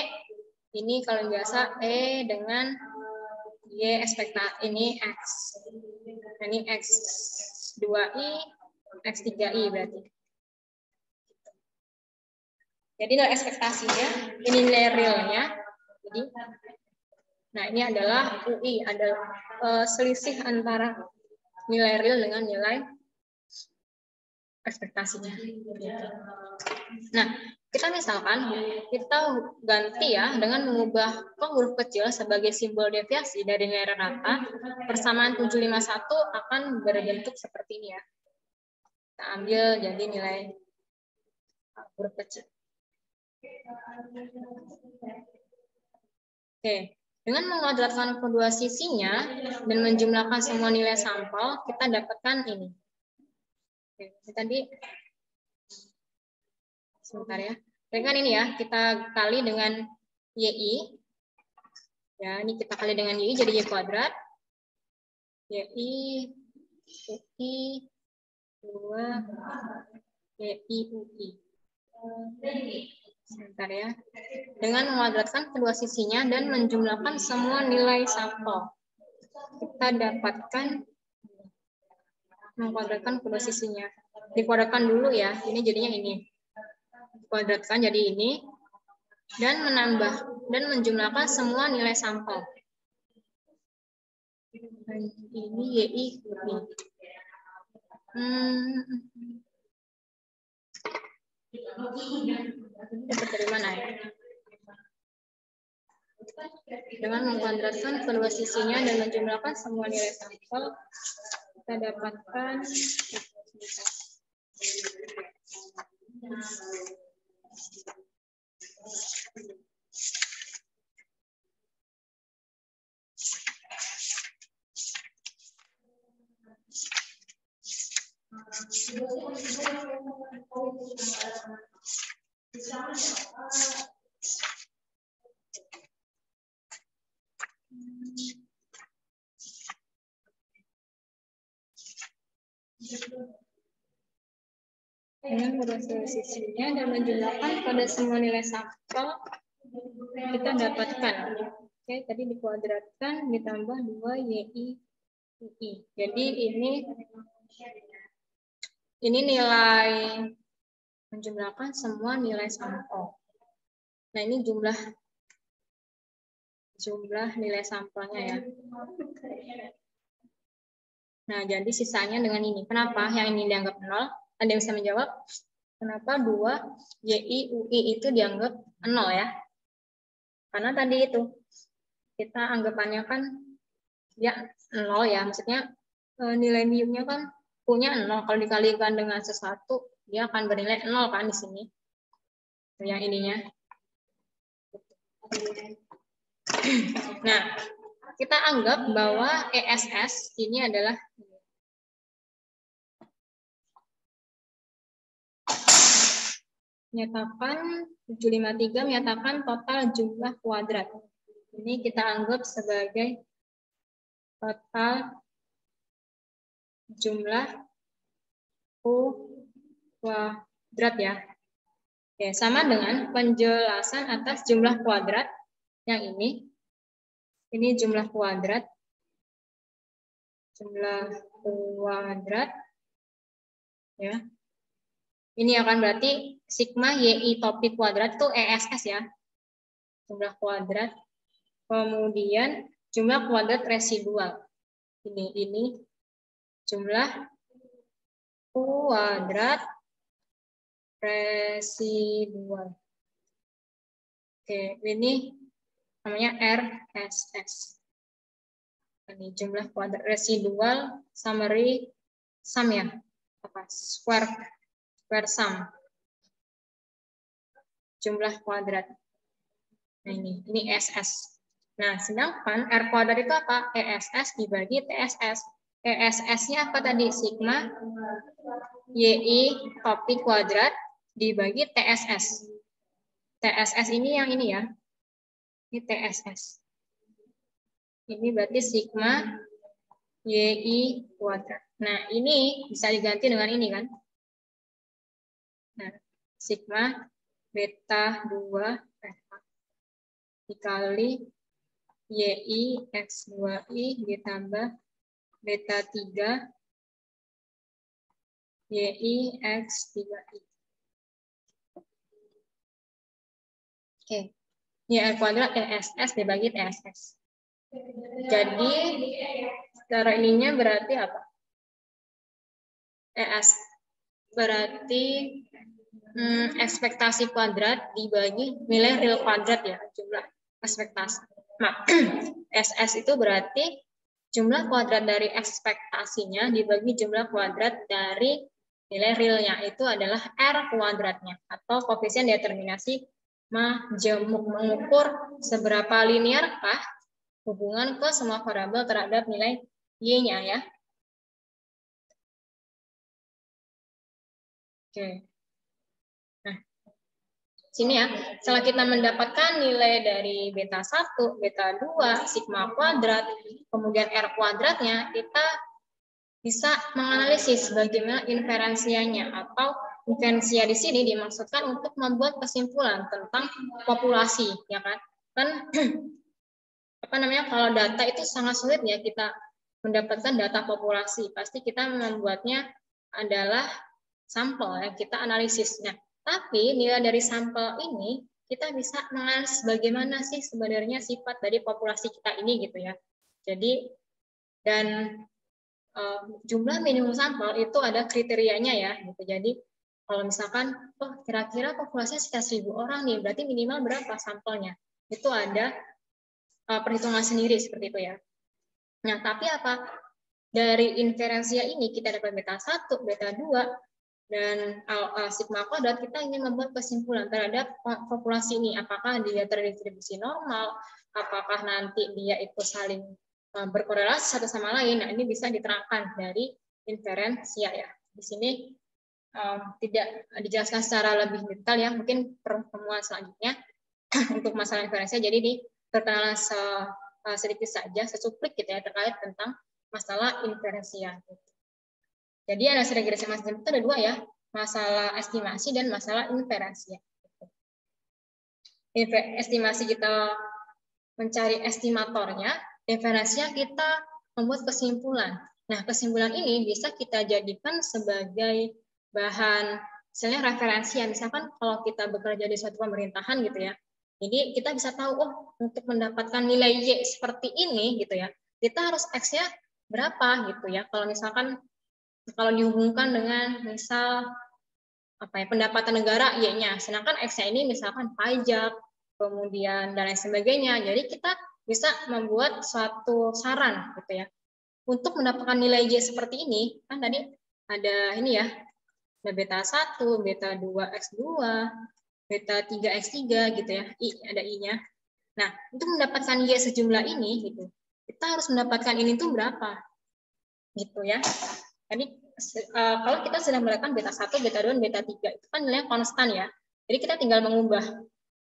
Speaker 8: ini kalau yang biasa E dengan Y ekspektasi ini X. Nah, ini X 2I, X 3I berarti. Jadi nilai ekspektasinya, ini nilai realnya. Jadi, nah ini adalah UI, adalah selisih antara nilai real dengan nilai ekspektasinya. Nah, kita misalkan kita ganti ya dengan mengubah huruf kecil sebagai simbol deviasi dari nilai rata, persamaan 751 akan berbentuk seperti ini ya. Kita ambil jadi nilai huruf kecil. Oke, dengan menguadratkan kedua sisinya dan menjumlahkan semua nilai sampel, kita dapatkan ini. Oke, tadi sebentar ya. Dengan ini ya, kita kali dengan YI. Ya, ini kita kali dengan YI jadi Y kuadrat. YI, UI, 2, YI, UI. Sebentar ya. Dengan menguadratkan kedua sisinya dan menjumlahkan semua nilai sampel, kita dapatkan mengkuadratkan kedua sisinya. Dikuadratkan dulu ya. Ini jadinya ini. Dikuadratkan jadi ini dan menambah dan menjumlahkan semua nilai sampel. Ini YI ini. Dapat dari mana ya? Dengan mengkuadratkan kedua sisinya dan menjumlahkan semua nilai sampel, kita dapatkan dengan kedua sisinya dan menjumlahkan pada semua nilai sampel, kita dapatkan. Oke, tadi dikuadratkan ditambah 2 YI UI. Jadi ini nilai menjumlahkan semua nilai sampel. Nah, ini jumlah nilai sampelnya ya. Nah, jadi sisanya dengan ini. Kenapa yang ini dianggap 0? Ada yang bisa menjawab? Kenapa 2 YI UI itu dianggap 0 ya? Karena tadi itu kita anggapannya kan ya 0 ya, maksudnya nilai mu-nya kan punya 0. Kalau dikalikan dengan sesuatu, dia akan bernilai 0 kan di sini. Yang ininya. Nah, kita anggap bahwa ESS ini adalah menyatakan 753 menyatakan total jumlah kuadrat. Ini kita anggap sebagai total jumlah kuadrat ya. Oke, sama dengan penjelasan atas jumlah kuadrat yang ini. Ini jumlah kuadrat. Jumlah kuadrat ya. Ini akan berarti sigma YI topik kuadrat itu ESS ya. Jumlah kuadrat. Kemudian jumlah kuadrat residual. Ini jumlah kuadrat residual. Oke, ini namanya RSS. Ini jumlah kuadrat residual summary sum ya. Apa? Square sum. Jumlah kuadrat. Nah, ini SS. Nah, sedangkan R kuadrat itu apa? ESS dibagi TSS. ESS-nya apa tadi? Sigma YI topik kuadrat dibagi TSS. TSS ini yang ini ya. Ini TSS. Ini berarti sigma YI kuadrat. Nah, ini bisa diganti dengan ini kan? Nah, sigma beta 2 dikali YI X2I ditambah beta 3 YI X3I. Oke. Ini R kuadrat ESS dibagi TSS. Jadi, secara ininya berarti apa? ES berarti ekspektasi kuadrat dibagi nilai real kuadrat ya, jumlah ekspektasi. Nah, SS itu berarti jumlah kuadrat dari ekspektasinya dibagi jumlah kuadrat dari nilai realnya, itu adalah R kuadratnya atau koefisien determinasi majemuk, mengukur seberapa linearkah hubungan ke semua variabel terhadap nilai Y-nya ya. Oke. Nah, sini ya, setelah kita mendapatkan nilai dari beta 1, beta 2, sigma kuadrat, kemudian R kuadratnya, kita bisa menganalisis bagaimana inferensianya, atau inferensia di sini dimaksudkan untuk membuat kesimpulan tentang populasi, ya kan? Kan apa namanya, kalau data itu sangat sulit ya kita mendapatkan data populasi, pasti kita membuatnya adalah sampel yang kita analisis. Nah, tapi nilai dari sampel ini kita bisa menganalisis bagaimana sih sebenarnya sifat dari populasi kita ini gitu ya. Jadi dan jumlah minimum sampel itu ada kriterianya ya gitu. Jadi kalau misalkan oh kira-kira populasinya sekitar 1.000 orang nih, berarti minimal berapa sampelnya? Itu ada perhitungan sendiri seperti itu ya. Nah, tapi apa? Dari inferensia ini kita dapat beta 1, beta 2 dan sigma kuadrat, kita ingin membuat kesimpulan terhadap populasi ini, apakah dia terdistribusi normal, apakah nanti dia itu saling berkorelasi satu sama lain. Nah, ini bisa diterangkan dari inferensia ya. Di sini tidak dijelaskan secara lebih detail ya, mungkin pertemuan selanjutnya untuk masalah inferensia. Jadi di perkenalan sedikit saja, secuplik gitu ya, terkait tentang masalah inferensia. Jadi analisis regresi masing-masing itu ada dua ya, masalah estimasi dan masalah inferensia. Estimasi kita mencari estimatornya, inferensia kita membuat kesimpulan. Nah, kesimpulan ini bisa kita jadikan sebagai bahan, misalnya referensi ya, misalkan kalau kita bekerja di suatu pemerintahan gitu ya, jadi kita bisa tahu, oh untuk mendapatkan nilai Y seperti ini gitu ya, kita harus X-nya berapa gitu ya. Kalau misalkan kalau dihubungkan dengan misal apa ya, pendapatan negara Y-nya, sedangkan X-nya ini misalkan pajak, kemudian dan lain sebagainya. Jadi kita bisa membuat suatu saran gitu ya. Untuk mendapatkan nilai Y seperti ini, kan tadi ada ini ya, ada beta 1, beta 2 X2, beta 3 X3 gitu ya, ada I-nya. Nah, untuk mendapatkan Y sejumlah ini gitu, kita harus mendapatkan ini tuh berapa? Gitu ya. Jadi kalau kita sudah melakukan beta 1, beta 2, beta 3 itu kan nilainya konstan ya. Jadi kita tinggal mengubah.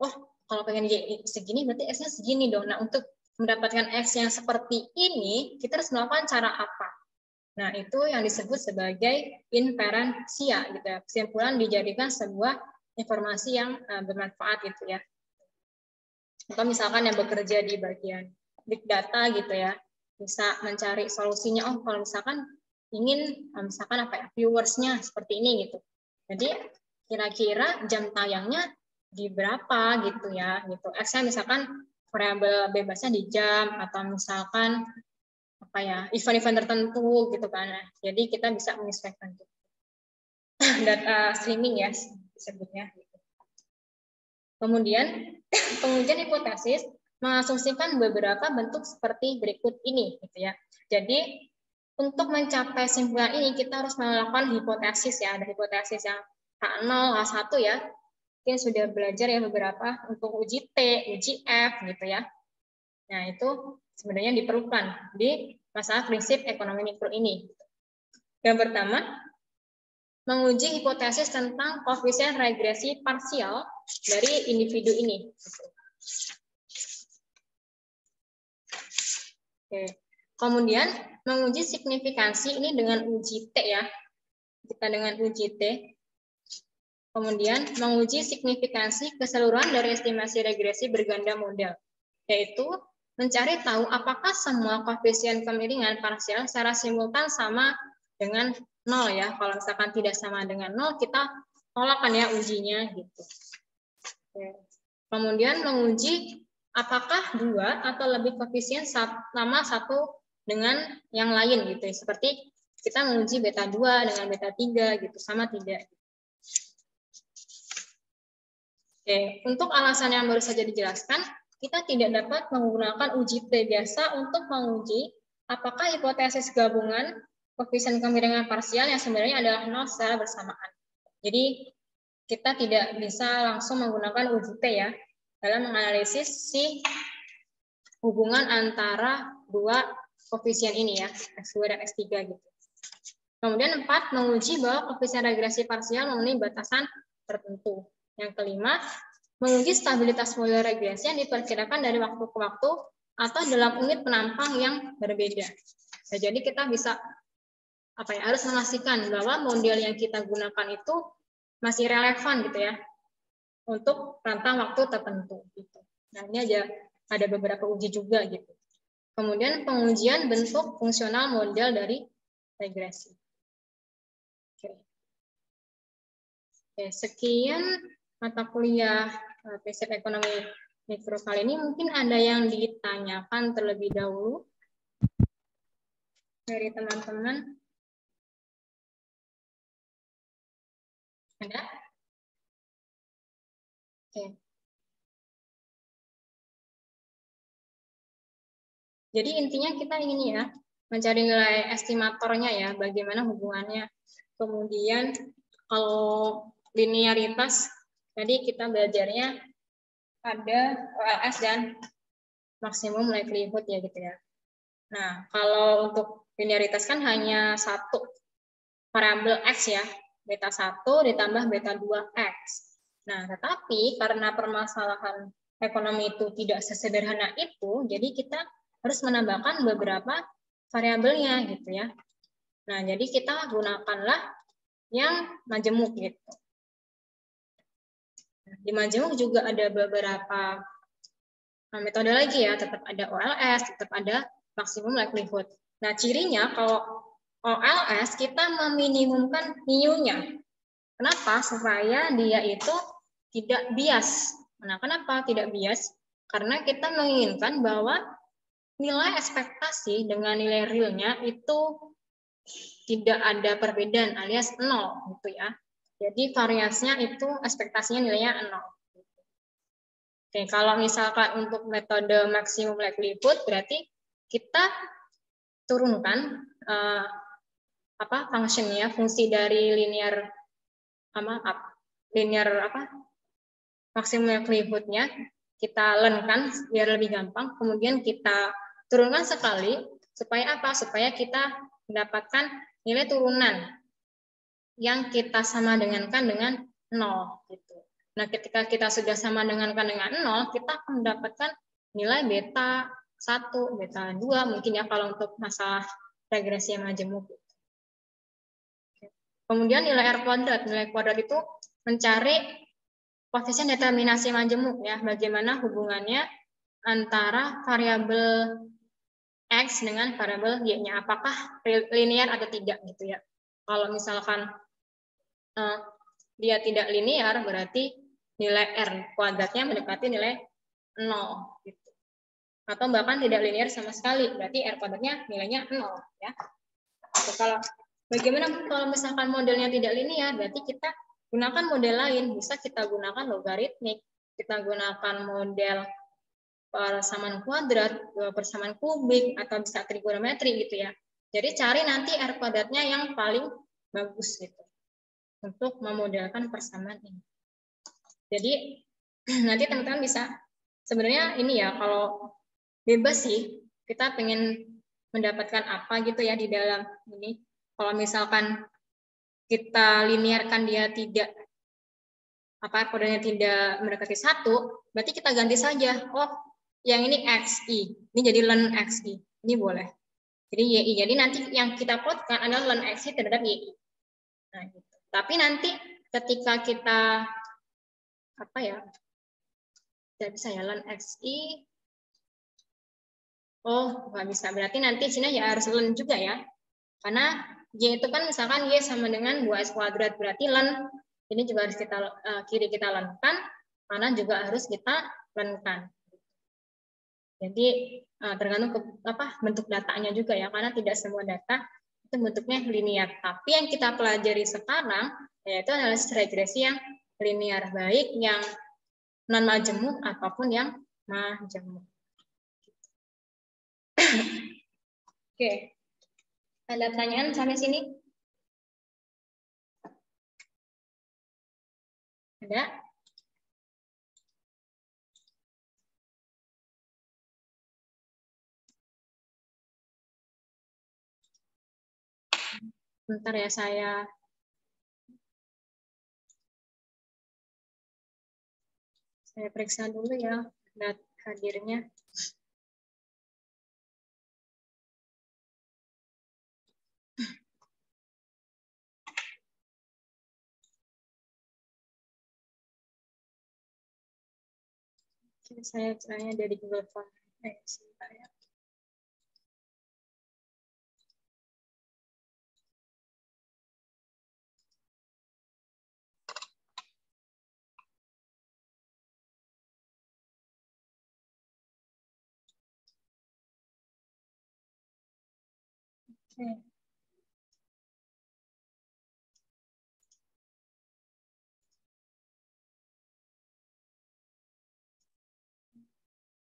Speaker 8: Oh, kalau pengen Y segini berarti X-nya segini dong. Nah, untuk mendapatkan X yang seperti ini, kita harus melakukan cara apa? Nah, itu yang disebut sebagai inferensia gitu ya. Kesimpulan dijadikan sebuah informasi yang bermanfaat gitu ya. Atau misalkan yang bekerja di bagian big data gitu ya, bisa mencari solusinya. Oh, kalau misalkan ingin misalkan apa ya, viewersnya seperti ini gitu. Jadi kira-kira jam tayangnya di berapa gitu ya, gitu. X-nya misalkan variabel bebasnya di jam, atau misalkan apa ya, event-event tertentu gitu kan. Jadi kita bisa menyesuaikan data streaming ya disebutnya. Kemudian pengujian hipotesis mengasumsikan beberapa bentuk seperti berikut ini gitu ya. Jadi untuk mencapai kesimpulan ini kita harus melakukan hipotesis ya. Ada hipotesis yang H0, H1 ya. Mungkin sudah belajar ya beberapa untuk uji T, uji F gitu ya. Nah, itu sebenarnya diperlukan di masalah prinsip ekonomi mikro ini. Yang pertama, menguji hipotesis tentang koefisien regresi parsial dari individu ini. Oke. Kemudian menguji signifikansi ini dengan uji T ya. Kita dengan uji T. Kemudian menguji signifikansi keseluruhan dari estimasi regresi berganda model, yaitu mencari tahu apakah semua koefisien kemiringan parsial secara simultan sama dengan 0 ya. Kalau misalkan tidak sama dengan 0, kita tolakkan ya ujinya gitu. Kemudian menguji apakah 2 atau lebih koefisien sama satu dengan yang lain gitu. Seperti kita menguji beta 2 dengan beta 3 gitu, sama tidak. Oke, untuk alasan yang baru saja dijelaskan, kita tidak dapat menggunakan uji T biasa untuk menguji apakah hipotesis gabungan koefisien kemiringan parsial yang sebenarnya adalah 0 secara bersamaan. Jadi kita tidak bisa langsung menggunakan uji T ya dalam menganalisis si hubungan antara dua koefisien ini ya, X2 dan X3 gitu. Kemudian 4, menguji bahwa koefisien regresi parsial memenuhi batasan tertentu. Yang kelima, menguji stabilitas model regresi yang diperkirakan dari waktu ke waktu atau dalam unit penampang yang berbeda. Nah, jadi kita bisa harus memastikan bahwa model yang kita gunakan itu masih relevan gitu ya untuk rentang waktu tertentu. Gitu. Nah, ini ada beberapa uji juga gitu. Kemudian pengujian bentuk fungsional model dari regresi. Oke, sekian mata kuliah prinsip ekonomi mikro kali ini. Mungkin ada yang ditanyakan terlebih dahulu dari teman-teman. Ada? Oke. Jadi intinya kita ingin ya mencari nilai estimatornya ya, bagaimana hubungannya. Kemudian kalau linearitas, tadi kita belajarnya ada OLS dan maksimum likelihood ya gitu ya. Nah, kalau untuk linearitas kan hanya satu variabel X ya, beta 1 ditambah beta 2X. Nah, tetapi karena permasalahan ekonomi itu tidak sesederhana itu, jadi kita harus menambahkan beberapa variabelnya gitu ya. Nah, jadi kita gunakanlah yang majemuk gitu. Di majemuk juga ada beberapa metode lagi ya, tetap ada OLS, tetap ada maksimum likelihood. Nah, cirinya kalau OLS kita meminimumkan mu-nya. Kenapa? Supaya dia itu tidak bias. Nah, kenapa tidak bias? Karena kita menginginkan bahwa nilai ekspektasi dengan nilai realnya itu tidak ada perbedaan alias 0 gitu ya. Jadi variasinya itu ekspektasinya nilainya 0. Oke, kalau misalkan untuk metode maksimum likelihood berarti kita turunkan fungsinya, fungsi dari linear maksimum likelihood-nya kita learn-kan biar lebih gampang, kemudian kita turunkan sekali supaya apa? Supaya kita mendapatkan nilai turunan yang kita sama dengankan dengan 0 gitu. Nah, ketika kita sudah sama dengankan dengan 0, kita akan mendapatkan nilai beta 1, beta 2 mungkin ya kalau untuk masalah regresi yang majemuk. Kemudian nilai R kuadrat. Nilai kuadrat itu mencari koefisien determinasi majemuk ya, bagaimana hubungannya antara variabel X dengan variabel Y-nya, apakah linear atau tidak gitu ya. Kalau misalkan dia tidak linear, berarti nilai R kuadratnya mendekati nilai 0. Gitu. Atau bahkan tidak linear sama sekali, berarti R kuadratnya nilainya 0. Ya. Jadi kalau bagaimana kalau misalkan modelnya tidak linear, berarti kita gunakan model lain. Bisa kita gunakan logaritmik, kita gunakan model persamaan kuadrat, persamaan kubik, atau bisa trigonometri gitu ya. Jadi cari nanti R kuadratnya yang paling bagus gitu untuk memodelkan persamaan ini. Jadi nanti teman-teman bisa sebenarnya ini ya, kalau bebas sih kita pengen mendapatkan apa gitu ya di dalam ini. Kalau misalkan kita linearkan dia tidak kodenya tidak mendekati 1, berarti kita ganti saja. Oh, yang ini XI, ini jadi ln XI, ini boleh. Jadi YI, jadi nanti yang kita plotkan adalah ln XI terhadap YI. Nah, gitu. Tapi nanti ketika kita tidak bisa ya ln XI. Oh, nggak bisa. Berarti nanti sini ya harus ln juga ya. Karena Y itu kan misalkan Y sama dengan 2S kuadrat, berarti ln ini juga harus kita kiri kita lenkan, kanan juga harus kita lenkan. Jadi tergantung ke bentuk datanya juga ya, karena tidak semua data itu bentuknya linear. Tapi yang kita pelajari sekarang yaitu analisis regresi yang linear, baik yang non majemuk ataupun yang majemuk. Oke. Ada pertanyaan sampai sini? Ada? Bentar ya, saya periksa dulu ya hadirnya. Saya tanya dari Google Form. Sebentar ya. Oke.